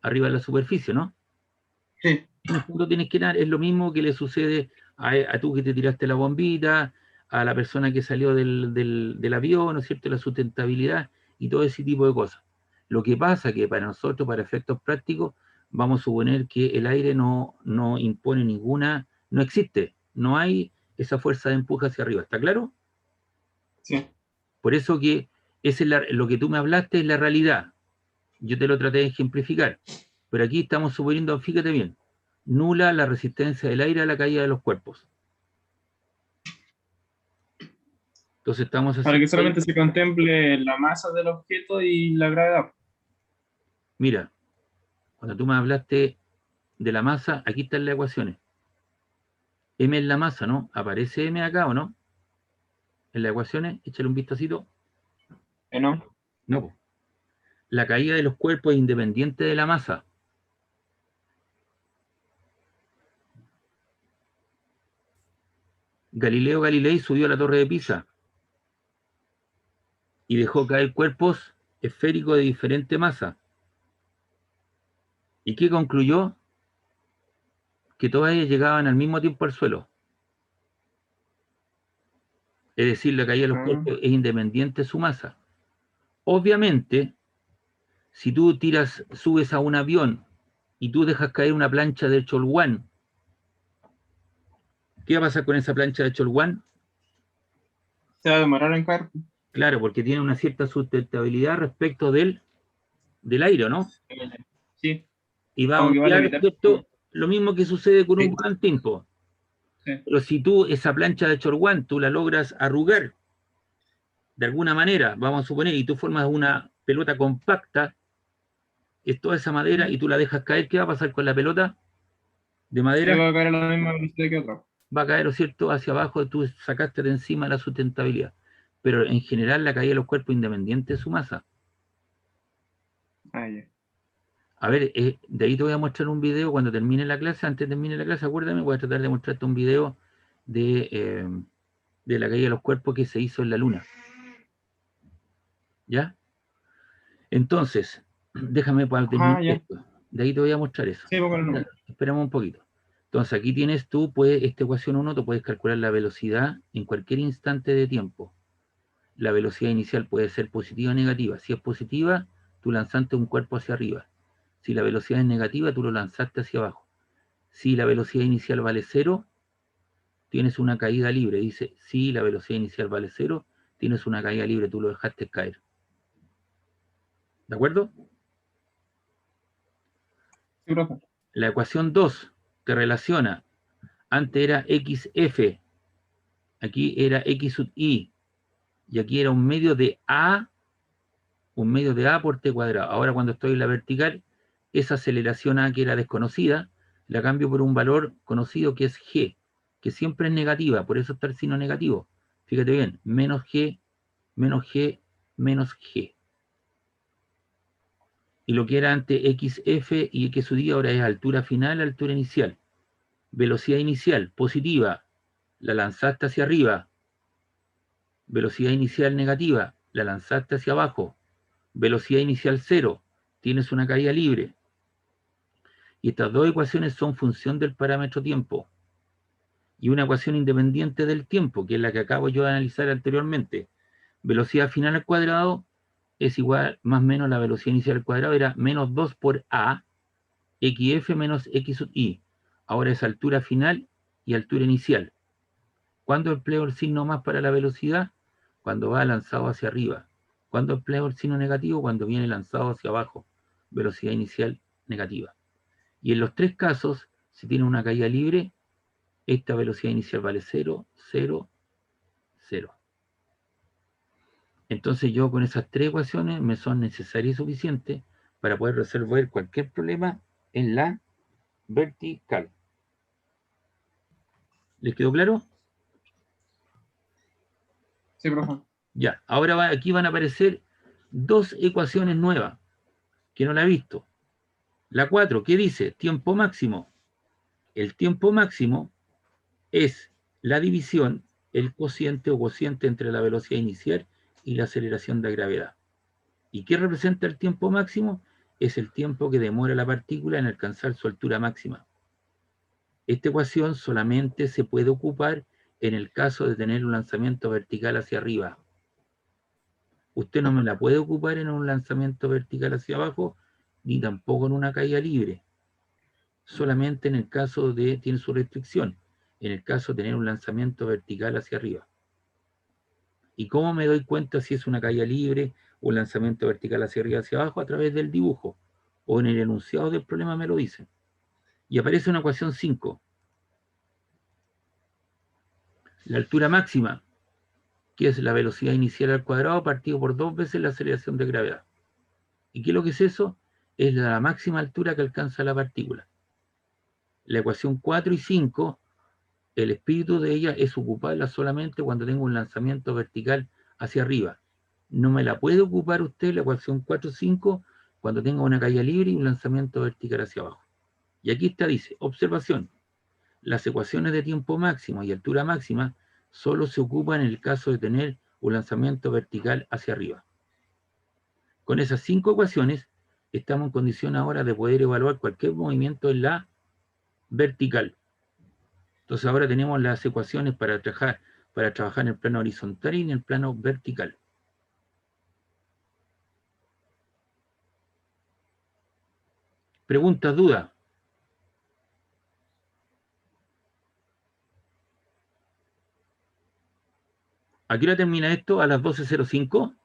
arriba de la superficie, ¿no? Sí. En el fondo tienes que dar, es lo mismo que le sucede a tú que te tiraste la bombita, a la persona que salió del avión, ¿no es cierto? La sustentabilidad y todo ese tipo de cosas. Lo que pasa que para nosotros, para efectos prácticos, vamos a suponer que el aire no impone ninguna, no existe, no hay esa fuerza de empuje hacia arriba, ¿está claro? Sí. Por eso que lo que tú me hablaste es la realidad. Yo te lo traté de ejemplificar. Pero aquí estamos suponiendo, fíjate bien, nula la resistencia del aire a la caída de los cuerpos. Entonces estamos haciendo... Para que solamente se contemple la masa del objeto y la gravedad. Mira, cuando tú me hablaste de la masa, aquí están las ecuaciones. M es la masa, ¿no? ¿Aparece M acá o no? En las ecuaciones, échale un vistacito. No. No. La caída de los cuerpos es independiente de la masa. Galileo Galilei subió a la torre de Pisa y dejó caer cuerpos esféricos de diferente masa. ¿Y qué concluyó? Que todas ellas llegaban al mismo tiempo al suelo. Es decir, la caída de los cuerpos es independiente de su masa. Obviamente, si tú subes a un avión y tú dejas caer una plancha de cholguán, ¿qué va a pasar con esa plancha de cholguán? Se va a demorar en caer. Claro, porque tiene una cierta sustentabilidad respecto del aire, ¿no? Sí. Y va a ondear, ¿cierto? Lo mismo que sucede con un volantín. Sí. Pero si tú esa plancha de cholguán, tú la logras arrugar de alguna manera, vamos a suponer, y tú formas una pelota compacta, es toda esa madera, y tú la dejas caer, ¿qué va a pasar con la pelota de madera? Sí, va a caer a la misma velocidad que otra. Va a caer, ¿no es cierto?, hacia abajo, tú sacaste de encima la sustentabilidad. Pero en general la caída de los cuerpos independiente de su masa. Ya. A ver, de ahí te voy a mostrar un video cuando termine la clase. Antes de termine la clase, acuérdame, voy a tratar de mostrarte un video de la caída de los cuerpos que se hizo en la Luna. ¿Ya? Entonces, déjame para terminar esto. De ahí te voy a mostrar eso. Sí, esperamos un poquito. Entonces, aquí tienes tú, esta ecuación 1, tú puedes calcular la velocidad en cualquier instante de tiempo. la velocidad inicial puede ser positiva o negativa. Si es positiva, tú lanzaste un cuerpo hacia arriba. Si la velocidad es negativa, tú lo lanzaste hacia abajo. Si la velocidad inicial vale 0, tienes una caída libre. Dice, si la velocidad inicial vale 0, tienes una caída libre, tú lo dejaste caer. ¿De acuerdo? Sí, profe. La ecuación 2 te relaciona. Antes era xf, aquí era x sub i, y aquí era un medio de a por t cuadrado. Ahora cuando estoy en la vertical, esa aceleración a que era desconocida, la cambio por un valor conocido que es g, que siempre es negativa, por eso está el signo negativo. Fíjate bien, menos g, menos g, menos g. Y lo que era antes xf y x sub i ahora es altura final, altura inicial. Velocidad inicial positiva, la lanzaste hacia arriba. Velocidad inicial negativa, la lanzaste hacia abajo. Velocidad inicial 0, tienes una caída libre. Y estas dos ecuaciones son función del parámetro tiempo. Y una ecuación independiente del tiempo, que es la que acabo yo de analizar anteriormente. Velocidad final al cuadrado es igual, más o menos la velocidad inicial al cuadrado era menos 2 por a, xf menos x sub i. Ahora es altura final y altura inicial. ¿Cuándo empleo el signo más para la velocidad? Cuando va lanzado hacia arriba. ¿Cuándo empleo el signo negativo? Cuando viene lanzado hacia abajo. Velocidad inicial negativa. Y en los tres casos, si tiene una caída libre, esta velocidad inicial vale 0, 0, 0. Entonces yo con esas tres ecuaciones me son necesarias y suficientes para poder resolver cualquier problema en la vertical. ¿Les quedó claro? Sí, profe. Ya, ahora aquí van a aparecer dos ecuaciones nuevas que no la he visto. La 4, ¿qué dice? Tiempo máximo. El tiempo máximo es la división, el cociente o cociente entre la velocidad inicial y la aceleración de gravedad. ¿Y qué representa el tiempo máximo? Es el tiempo que demora la partícula en alcanzar su altura máxima. Esta ecuación solamente se puede ocupar en el caso de tener un lanzamiento vertical hacia arriba. Usted no me la puede ocupar en un lanzamiento vertical hacia abajo, ni tampoco en una caída libre. Solamente en el caso de, tiene su restricción, en el caso de tener un lanzamiento vertical hacia arriba. ¿Y cómo me doy cuenta si es una caída libre o un lanzamiento vertical hacia arriba, hacia abajo? A través del dibujo, o en el enunciado del problema me lo dicen. Y aparece una ecuación 5. La altura máxima, que es la velocidad inicial al cuadrado partido por 2 veces la aceleración de gravedad. ¿Y qué es lo que es eso? Es la máxima altura que alcanza la partícula. La ecuación 4 y 5, el espíritu de ella es ocuparla solamente cuando tengo un lanzamiento vertical hacia arriba. No me la puede ocupar usted la ecuación 4 y 5 cuando tenga una caída libre y un lanzamiento vertical hacia abajo. Y aquí está, dice, observación. Las ecuaciones de tiempo máximo y altura máxima solo se ocupan en el caso de tener un lanzamiento vertical hacia arriba. Con esas 5 ecuaciones estamos en condición ahora de poder evaluar cualquier movimiento en la vertical. Entonces ahora tenemos las ecuaciones para trabajar en el plano horizontal y en el plano vertical. ¿Preguntas, dudas? ¿A qué hora termina esto? ¿A las 12:05?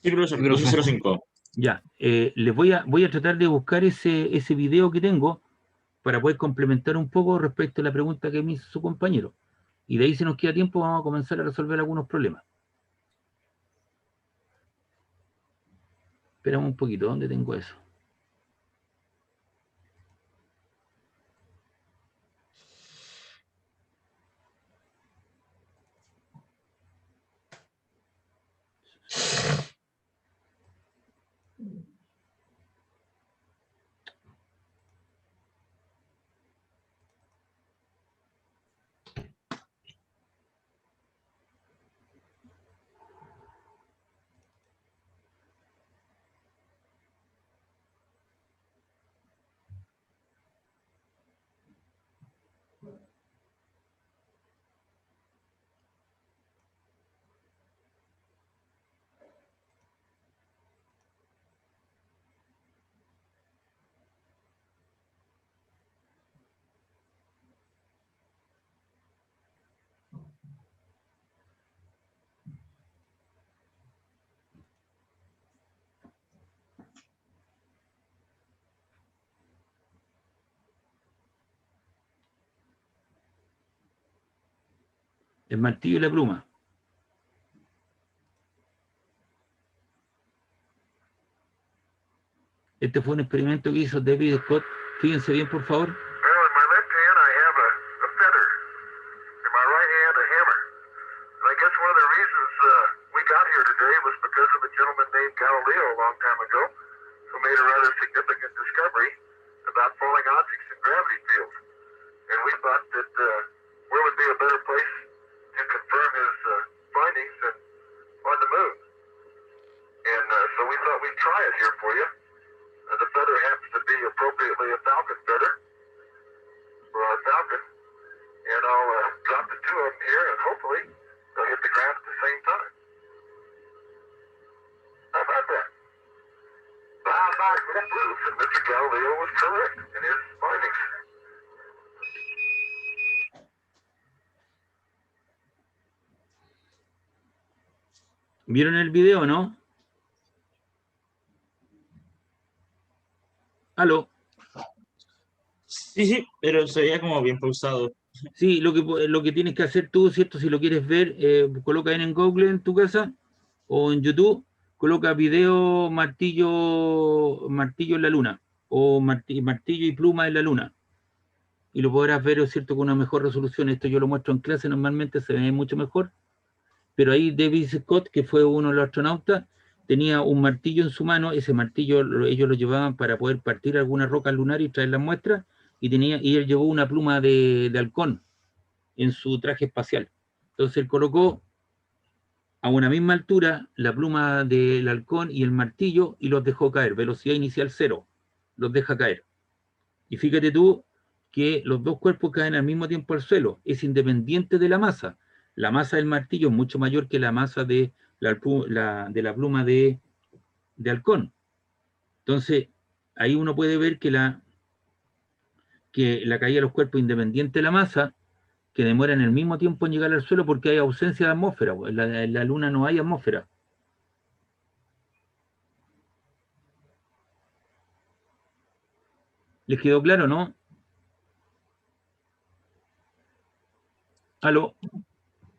Sí, profesor, Sí, profe. 12:05. Ya, les voy a tratar de buscar ese video que tengo para poder complementar un poco respecto a la pregunta que me hizo su compañero. Y de ahí, si nos queda tiempo, vamos a comenzar a resolver algunos problemas. Esperamos un poquito, ¿dónde tengo eso? El martillo y la pluma. Este fue un experimento que hizo David Scott. Fíjense bien, por favor. Well, in my left hand I have a feather. In my right hand a hammer. And I guess one of the reasons we got here today was because of a gentleman named Galileo a long time ago, who made a rather significant discovery about falling objects in gravity fields. And we thought that where would be a better place to confirm his findings than on the moon. And so we thought we'd try it here for you. The feather happens to be appropriately a falcon feather for our falcon. And I'll drop the two of them here, and hopefully they'll hit the ground at the same time. How about that? By proof that Mr. Galileo was correct in his findings. ¿Vieron el video, no? ¿Aló? Sí, pero se veía como bien pausado. Sí, lo que tienes que hacer tú, ¿cierto? Si lo quieres ver, coloca en Google en tu casa o en YouTube, coloca video martillo en la luna o martillo y pluma en la luna. Y lo podrás ver, ¿cierto? Con una mejor resolución. Esto yo lo muestro en clase, normalmente se ve mucho mejor. Pero ahí David Scott, que fue uno de los astronautas, tenía un martillo en su mano. Ese martillo ellos lo llevaban para poder partir alguna roca lunar y traer las muestras. Y él llevó una pluma de halcón en su traje espacial. Entonces él colocó a una misma altura la pluma del halcón y el martillo y los dejó caer. Velocidad inicial 0. Los deja caer. Y fíjate tú que los dos cuerpos caen al mismo tiempo al suelo. Es independiente de la masa. La masa del martillo es mucho mayor que la masa de la pluma de halcón. Entonces, ahí uno puede ver que la caída de los cuerpos independiente de la masa, que demoran el mismo tiempo en llegar al suelo porque hay ausencia de atmósfera. En la luna no hay atmósfera. ¿Les quedó claro, no? ¿Aló?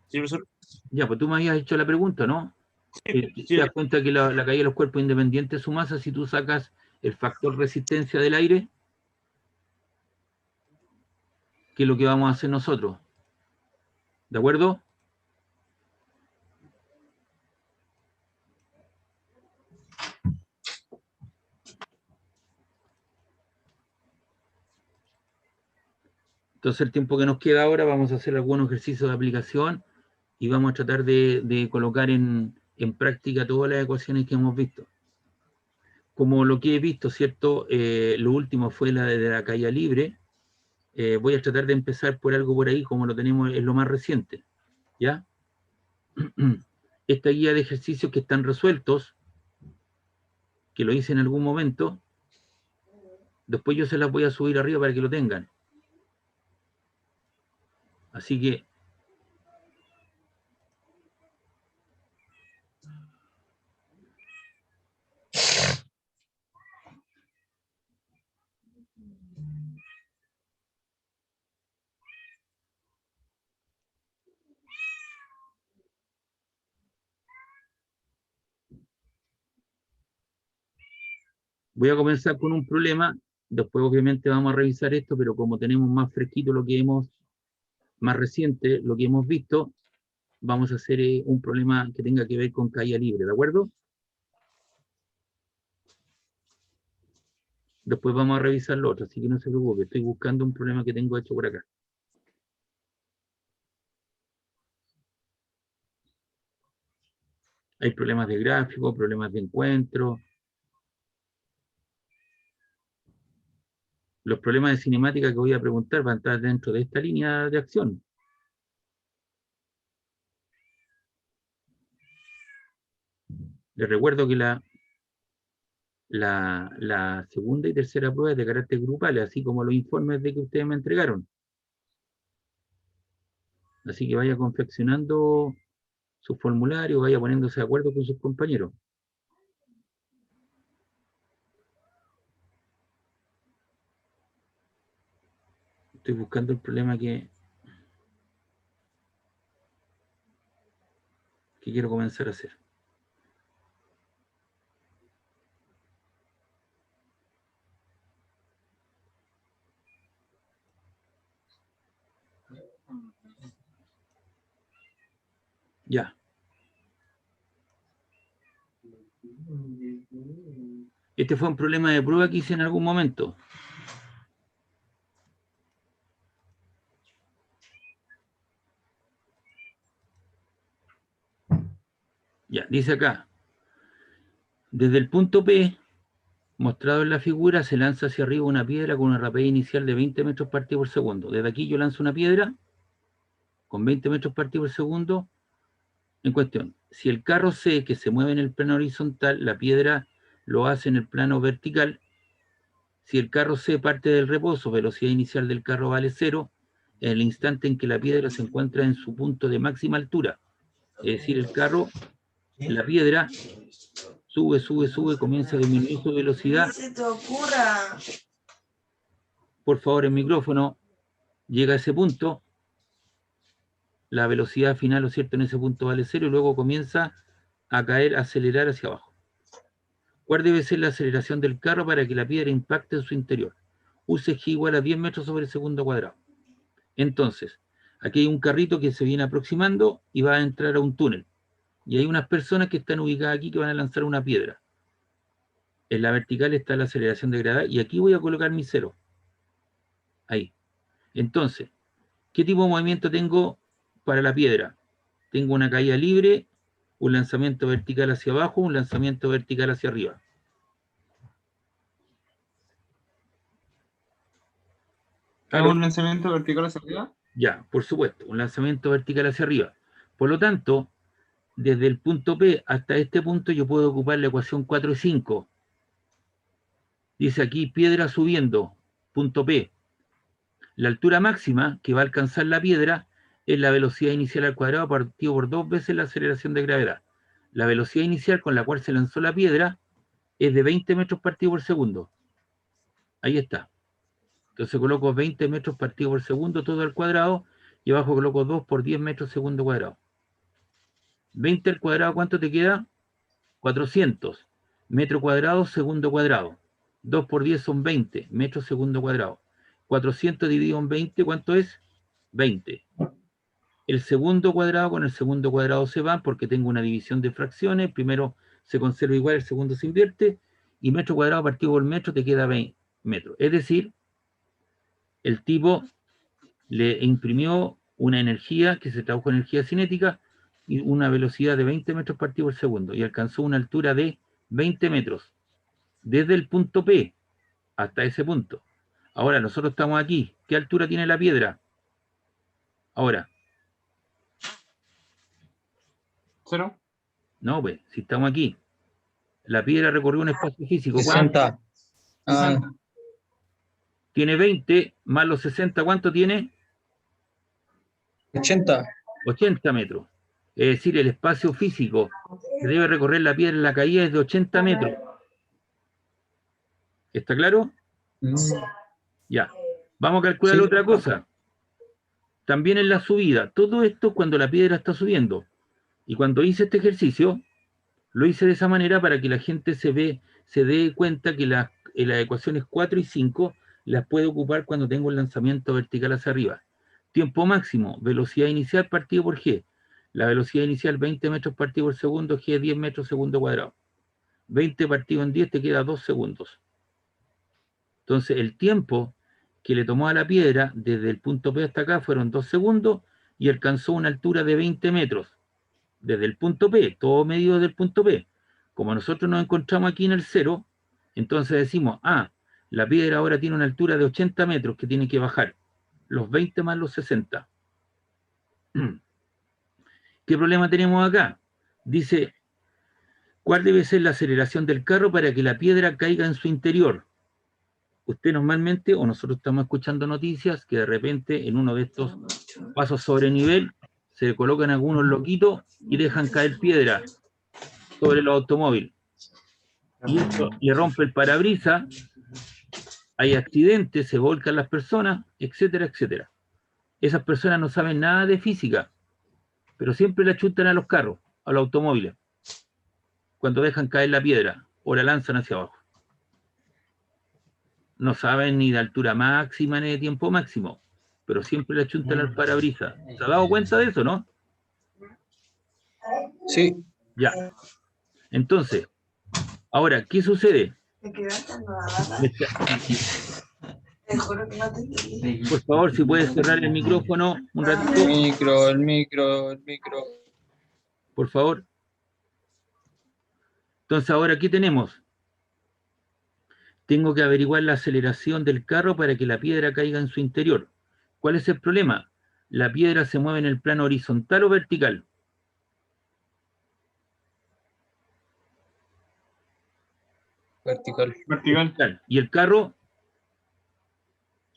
Sí, profesor. Ya, pues tú me habías hecho la pregunta, ¿no? Sí, ¿Te das cuenta que la caída de los cuerpos independiente de su masa, si tú sacas el factor resistencia del aire, que es lo que vamos a hacer nosotros? ¿De acuerdo? Entonces el tiempo que nos queda ahora vamos a hacer algunos ejercicios de aplicación y vamos a tratar de colocar en práctica todas las ecuaciones que hemos visto. Como lo que he visto, ¿cierto? Lo último fue la de la caída libre. Voy a tratar de empezar por algo por ahí, como lo tenemos en lo más reciente. ¿Ya? Esta guía de ejercicios que están resueltos, que lo hice en algún momento, después yo se las voy a subir arriba para que lo tengan. Así que voy a comenzar con un problema, después obviamente vamos a revisar esto, pero como tenemos más fresquito lo que hemos, más reciente, lo que hemos visto, vamos a hacer un problema que tenga que ver con caída libre, ¿de acuerdo? Después vamos a revisar lo otro, así que no se preocupe, estoy buscando un problema que tengo hecho por acá. Hay problemas de gráfico, problemas de encuentro. Los problemas de cinemática que voy a preguntar van a estar dentro de esta línea de acción. Les recuerdo que la segunda y tercera prueba es de carácter grupal, así como los informes de que ustedes me entregaron. Así que vaya confeccionando su formulario, vaya poniéndose de acuerdo con sus compañeros. Estoy buscando el problema que... que quiero comenzar a hacer. Ya. Este fue un problema de prueba que hice en algún momento. Ya, dice acá. Desde el punto P, mostrado en la figura, se lanza hacia arriba una piedra con una rapidez inicial de 20 metros partido por segundo. Desde aquí yo lanzo una piedra con 20 metros partido por segundo en cuestión. Si el carro C, que se mueve en el plano horizontal, la piedra lo hace en el plano vertical. Si el carro C parte del reposo, velocidad inicial del carro vale 0, en el instante en que la piedra se encuentra en su punto de máxima altura. Es decir, el carro, la piedra, sube, comienza a disminuir su velocidad. No se te ocurra. Por favor, el micrófono llega a ese punto. La velocidad final, ¿no es cierto?, en ese punto vale 0 y luego comienza a caer, a acelerar hacia abajo. ¿Cuál debe ser la aceleración del carro para que la piedra impacte en su interior? Use G igual a 10 metros sobre el segundo cuadrado. Entonces, aquí hay un carrito que se viene aproximando y va a entrar a un túnel. Y hay unas personas que están ubicadas aquí que van a lanzar una piedra. En la vertical está la aceleración de gravedad y aquí voy a colocar mi 0. Ahí. Entonces, ¿qué tipo de movimiento tengo para la piedra? Tengo una caída libre, un lanzamiento vertical hacia abajo, un lanzamiento vertical hacia arriba. ¿Hago un lanzamiento vertical hacia arriba? Ya, por supuesto, un lanzamiento vertical hacia arriba. Por lo tanto, desde el punto P hasta este punto yo puedo ocupar la ecuación 4 y 5. Dice aquí, piedra subiendo, punto P. La altura máxima que va a alcanzar la piedra es la velocidad inicial al cuadrado partido por 2 veces la aceleración de gravedad. La velocidad inicial con la cual se lanzó la piedra es de 20 metros partido por segundo. Ahí está. Entonces coloco 20 metros partido por segundo todo al cuadrado y abajo coloco 2 por 10 metros segundo cuadrado. 20 al cuadrado, ¿cuánto te queda? 400 metro cuadrado segundo cuadrado. 2 por 10 son 20 metros segundo cuadrado. 400 dividido en 20, ¿cuánto es? 20. El segundo cuadrado con el segundo cuadrado se van porque tengo una división de fracciones. Primero se conserva igual, el segundo se invierte. Y metro cuadrado partido por metro te queda 20 metros. Es decir, el tipo le imprimió una energía que se tradujo en energía cinética y una velocidad de 20 metros partido por segundo y alcanzó una altura de 20 metros desde el punto P hasta ese punto. Ahora nosotros estamos aquí. ¿Qué altura tiene la piedra? Ahora. 0. No, pues, si estamos aquí. La piedra recorrió un espacio físico. 60. Tiene 20 más los 60, ¿cuánto tiene? 80. 80 metros. Es decir, el espacio físico que debe recorrer la piedra en la caída es de 80 metros. ¿Está claro? Ya. Vamos a calcular otra cosa. También en la subida. Todo esto cuando la piedra está subiendo. Y cuando hice este ejercicio, lo hice de esa manera para que la gente se dé cuenta que las ecuaciones 4 y 5 las puede ocupar cuando tengo el lanzamiento vertical hacia arriba. Tiempo máximo, velocidad inicial partido por G. La velocidad inicial 20 metros partido por segundo, G 10 metros segundo cuadrado. 20 partido en 10 te queda 2 segundos. Entonces el tiempo que le tomó a la piedra desde el punto P hasta acá fueron 2 segundos y alcanzó una altura de 20 metros. Desde el punto P, todo medido desde el punto P. Como nosotros nos encontramos aquí en el 0, entonces decimos, la piedra ahora tiene una altura de 80 metros que tiene que bajar. Los 20 más los 60. ¿Qué problema tenemos acá? Dice, ¿cuál debe ser la aceleración del carro para que la piedra caiga en su interior? Usted normalmente, o nosotros estamos escuchando noticias, que de repente en uno de estos pasos sobre nivel, se colocan algunos loquitos y dejan caer piedra sobre los automóviles. Y esto le rompe el parabrisas, hay accidentes, se volcan las personas, etcétera, etcétera. Esas personas no saben nada de física, pero siempre le achuntan a los carros. a los automóviles cuando dejan caer la piedra o la lanzan hacia abajo. No saben ni de altura máxima ni de tiempo máximo, pero siempre le achuntan al parabrisas. ¿Se ha dado cuenta de eso, no? Sí. Ya. Entonces, ahora, ¿qué sucede? Por favor, si puedes cerrar el micrófono un ratito, El micro. por favor. Entonces, ahora, ¿qué tenemos? Tengo que averiguar la aceleración del carro para que la piedra caiga en su interior. ¿Cuál es el problema? La piedra se mueve en el plano horizontal o vertical. Vertical. Vertical, Y el carro,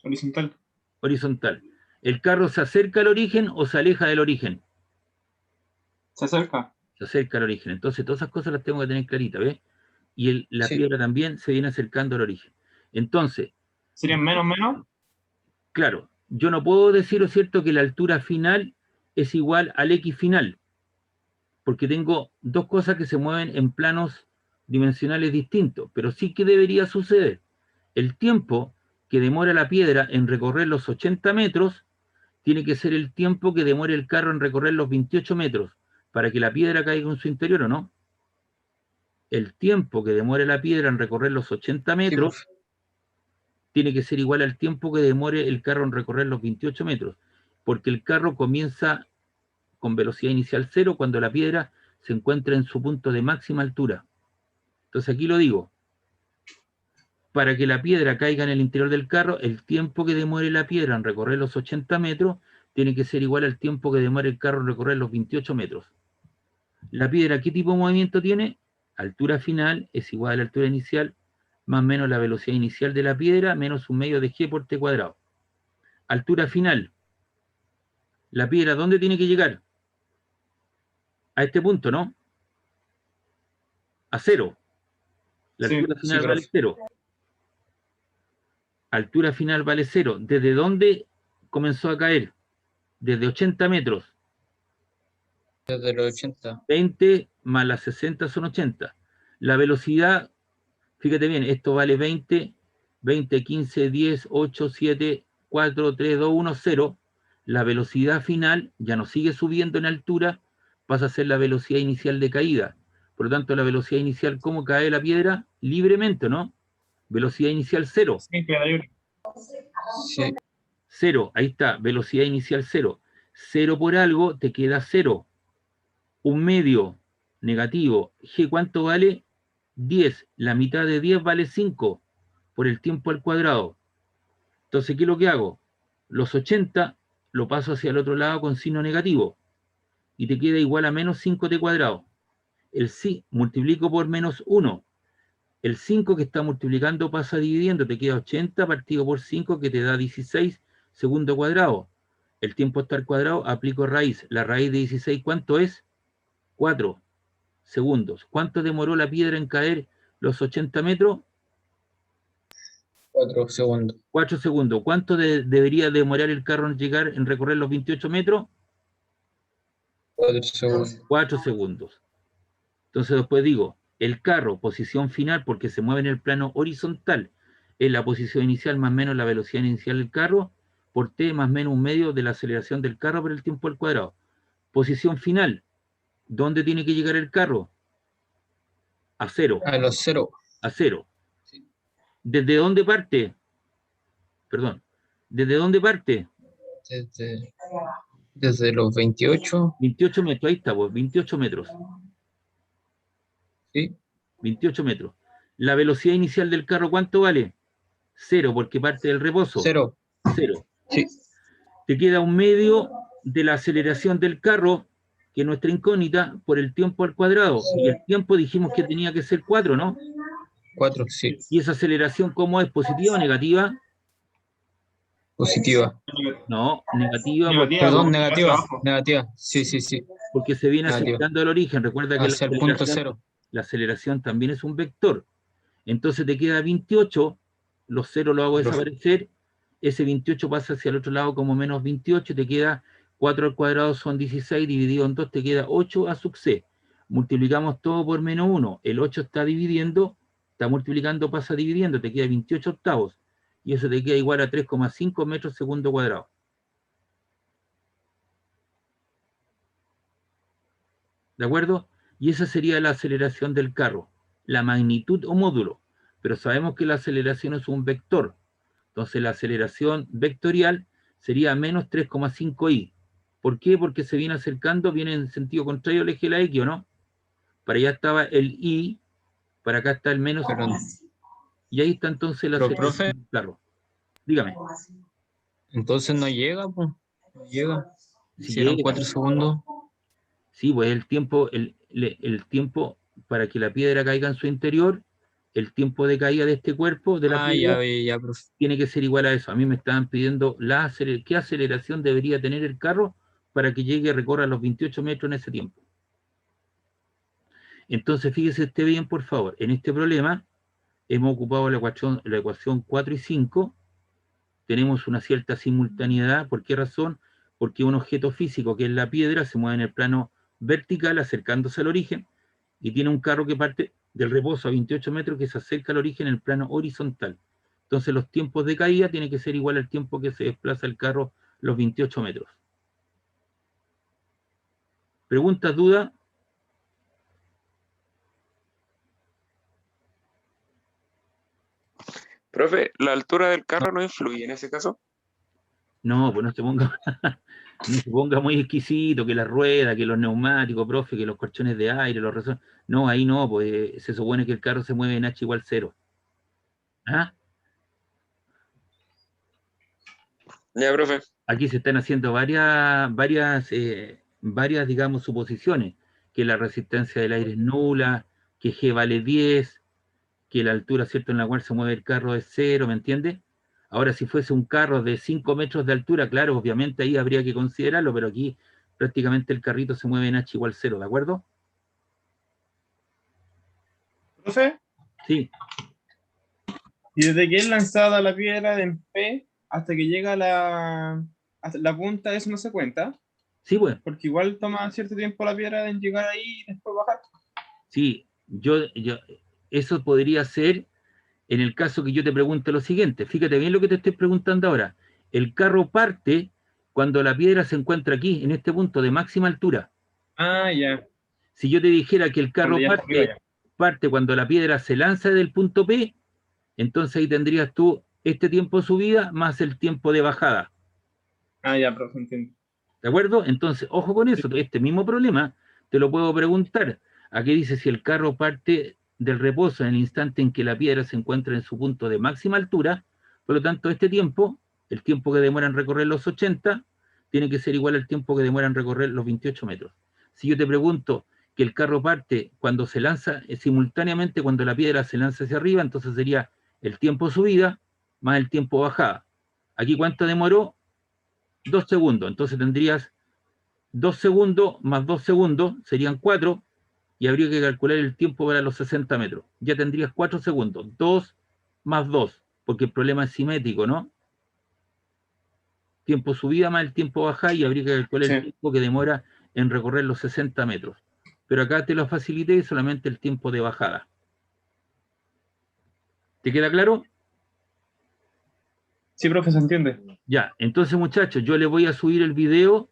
horizontal. horizontal. ¿El carro se acerca al origen o se aleja del origen? Se acerca. Se acerca al origen. Entonces, todas esas cosas las tengo que tener claritas, ¿ves? Y la Sí. piedra también se viene acercando al origen. Entonces, ¿Serían menos? claro, yo no puedo decir, ¿no es cierto?, que la altura final es igual al X final, porque tengo dos cosas que se mueven en planos dimensionales distintos, pero sí que debería suceder. El tiempo que demora la piedra en recorrer los 80 metros tiene que ser el tiempo que demore el carro en recorrer los 28 metros, para que la piedra caiga en su interior, ¿o no? El tiempo que demore la piedra en recorrer los 80 metros tiene que ser igual al tiempo que demore el carro en recorrer los 28 metros, porque el carro comienza con velocidad inicial 0 cuando la piedra se encuentra en su punto de máxima altura. Entonces aquí lo digo, para que la piedra caiga en el interior del carro, el tiempo que demore la piedra en recorrer los 80 metros tiene que ser igual al tiempo que demore el carro en recorrer los 28 metros. La piedra, ¿qué tipo de movimiento tiene? Altura final es igual a la altura inicial, más o menos la velocidad inicial de la piedra, menos un medio de g por t cuadrado. Altura final. La piedra, ¿dónde tiene que llegar? A este punto, ¿no? A 0. La Sí, altura final sí, vale 0. Altura final vale 0. ¿Desde dónde comenzó a caer? Desde 80 metros. Desde los 80. 20 más las 60 son 80. La velocidad, fíjate bien, esto vale 20, 20, 15, 10, 8, 7, 4, 3, 2, 1, 0. La velocidad final ya no sigue subiendo en altura, pasa a ser la velocidad inicial de caída. Por lo tanto, la velocidad inicial, ¿cómo cae la piedra? Libremente, ¿no? Velocidad inicial 0. Sí, queda libre. Sí. 0, ahí está, velocidad inicial 0. 0 por algo, te queda 0. Un medio negativo. G, ¿cuánto vale? 10. La mitad de 10 vale 5 por el tiempo al cuadrado. Entonces, ¿qué es lo que hago? Los 80 lo paso hacia el otro lado con signo negativo y te queda igual a menos 5t cuadrado. El sí multiplico por menos 1. El 5 que está multiplicando pasa dividiendo, te queda 80 partido por 5 que te da 16 segundo cuadrado. El tiempo está al cuadrado, aplico raíz. La raíz de 16, ¿cuánto es? 4 segundos. ¿Cuánto demoró la piedra en caer los 80 metros? 4 segundos. 4 segundos. ¿Cuánto debería demorar el carro en llegar, en recorrer los 28 metros? 4 segundos. 4 segundos. Entonces después digo, el carro, posición final, porque se mueve en el plano horizontal, es la posición inicial más menos la velocidad inicial del carro, por t más menos un medio de la aceleración del carro por el tiempo al cuadrado. Posición final, ¿dónde tiene que llegar el carro? A 0. A los 0. A 0. Sí. ¿Desde dónde parte? Perdón. ¿Desde dónde parte? Desde los 28. 28 metros, ahí está, pues, 28 metros. Sí. 28 metros. ¿La velocidad inicial del carro cuánto vale? 0, porque parte del reposo. 0. 0. Sí. Te queda un medio de la aceleración del carro, que es nuestra incógnita, por el tiempo al cuadrado. Y el tiempo dijimos que tenía que ser 4, ¿no? 4, sí. ¿Y esa aceleración cómo es? ¿Positiva o negativa? Positiva. No, negativa. Perdón, negativa. Sí. Porque se viene Negativa. acercando al origen. Recuerda que Hacia el punto 0. la aceleración también es un vector. Entonces te queda 28, los 0 lo hago desaparecer, ese 28 pasa hacia el otro lado como menos 28, te queda 4 al cuadrado son 16, dividido en 2 te queda 8 a sub c. multiplicamos todo por menos 1. El 8 está dividiendo, está multiplicando, pasa dividiendo, te queda 28 octavos. Y eso te queda igual a 3,5 metros segundo cuadrado. ¿De acuerdo? Y esa sería la aceleración del carro, la magnitud o módulo. Pero sabemos que la aceleración es un vector. Entonces la aceleración vectorial sería menos 3,5i. ¿Por qué? Porque se viene acercando, viene en sentido contrario al eje de la X, ¿o no? Para allá estaba el i, para acá está el menos Pero, i. Y ahí está entonces la pero aceleración profe, del carro. Dígame. entonces no llega, pues. No llega. Si Si eran llega. 4 segundos. Sí, pues el tiempo para que la piedra caiga en su interior, el tiempo de caída de este cuerpo, de la Ah, piedra, ya, profe. tiene que ser igual a eso. A mí me estaban pidiendo qué aceleración debería tener el carro para que llegue a recorrer los 28 metros en ese tiempo. Entonces, fíjese usted bien, por favor. En este problema hemos ocupado la ecuación 4 y 5. Tenemos una cierta simultaneidad. ¿Por qué razón? Porque un objeto físico, que es la piedra, se mueve en el plano vertical, acercándose al origen, y tiene un carro que parte del reposo a 28 metros que se acerca al origen en el plano horizontal. Entonces los tiempos de caída tienen que ser igual al tiempo que se desplaza el carro los 28 metros. ¿Preguntas, dudas? Profe, ¿la altura del carro no influye en ese caso? No, pues no se ponga, no se ponga muy exquisito, que la rueda, que los neumáticos, profe, que los colchones de aire, los resortes. No, ahí no, pues se supone que el carro se mueve en H igual 0. ¿Ah? Ya, profe. Aquí se están haciendo varias, digamos, suposiciones, que la resistencia del aire es nula, que G vale 10, que la altura, ¿cierto?, en la cual se mueve el carro es 0, ¿me entiende? Ahora, si fuese un carro de 5 metros de altura, claro, obviamente ahí habría que considerarlo, pero aquí prácticamente el carrito se mueve en H igual 0, ¿de acuerdo? ¿Profe? Sí, Y desde que es lanzada la piedra en P hasta que llega hasta la punta, eso no se cuenta, sí, pues, porque igual toma cierto tiempo la piedra en llegar ahí y después bajar. sí, eso podría ser en el caso que yo te pregunte lo siguiente. Fíjate bien lo que te estoy preguntando ahora. El carro parte cuando la piedra se encuentra aquí, en este punto de máxima altura. Ah, ya. Si yo te dijera que el carro Cuando ya está arriba ya. parte cuando la piedra se lanza del punto P, entonces ahí tendrías tú este tiempo de subida más el tiempo de bajada. Ah, ya, profe, entiendo. ¿De acuerdo? Entonces, ojo con eso. Este mismo problema te lo puedo preguntar. Aquí dice si el carro parte del reposo en el instante en que la piedra se encuentra en su punto de máxima altura. Por lo tanto, este tiempo, el tiempo que demora en recorrer los 80, tiene que ser igual al tiempo que demora en recorrer los 28 metros. Si yo te pregunto que el carro parte cuando se lanza, simultáneamente cuando la piedra se lanza hacia arriba, entonces sería el tiempo subida más el tiempo bajada. Aquí, ¿cuánto demoró? 2 segundos. Entonces tendrías 2 segundos más 2 segundos, serían 4, y habría que calcular el tiempo para los 60 metros. Ya tendrías 4 segundos, 2 más 2, porque el problema es simétrico, ¿no? Tiempo subida más el tiempo bajada, y habría que calcular el tiempo que demora en recorrer los 60 metros. Pero acá te lo facilité solamente el tiempo de bajada. ¿Te queda claro? Sí, profe, se entiende. Ya, entonces muchachos, yo le voy a subir el video,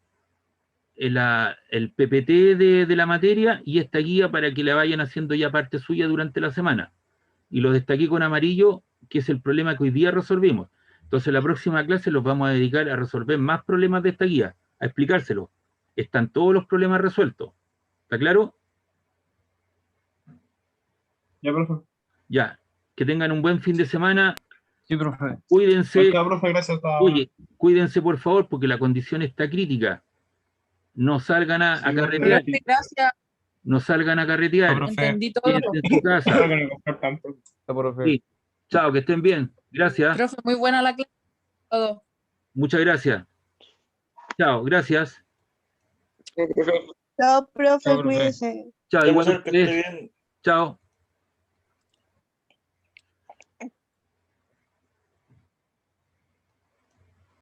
el PPT de la materia y esta guía para que la vayan haciendo ya parte suya durante la semana. Y lo destaqué con amarillo, que es el problema que hoy día resolvimos. Entonces la próxima clase los vamos a dedicar a resolver más problemas de esta guía, a explicárselos. Están todos los problemas resueltos. ¿Está claro? Ya, profe. Ya, que tengan un buen fin de semana. Sí, profe. Cuídense. Profe, gracias. Oye, cuídense por favor porque la condición está crítica. No salgan a carretear. Profe, gracias. No salgan a carretear. Entendí todo. Quédense en su casa. Sí. Chao, que estén bien. Gracias. Profe, muy buena la clase. Todo. Muchas gracias. Chao, gracias. Profe. Chao, profe, Chao, profe. cuídese. Chao, Ya, igual profesor, que esté ustedes. bien. Chao.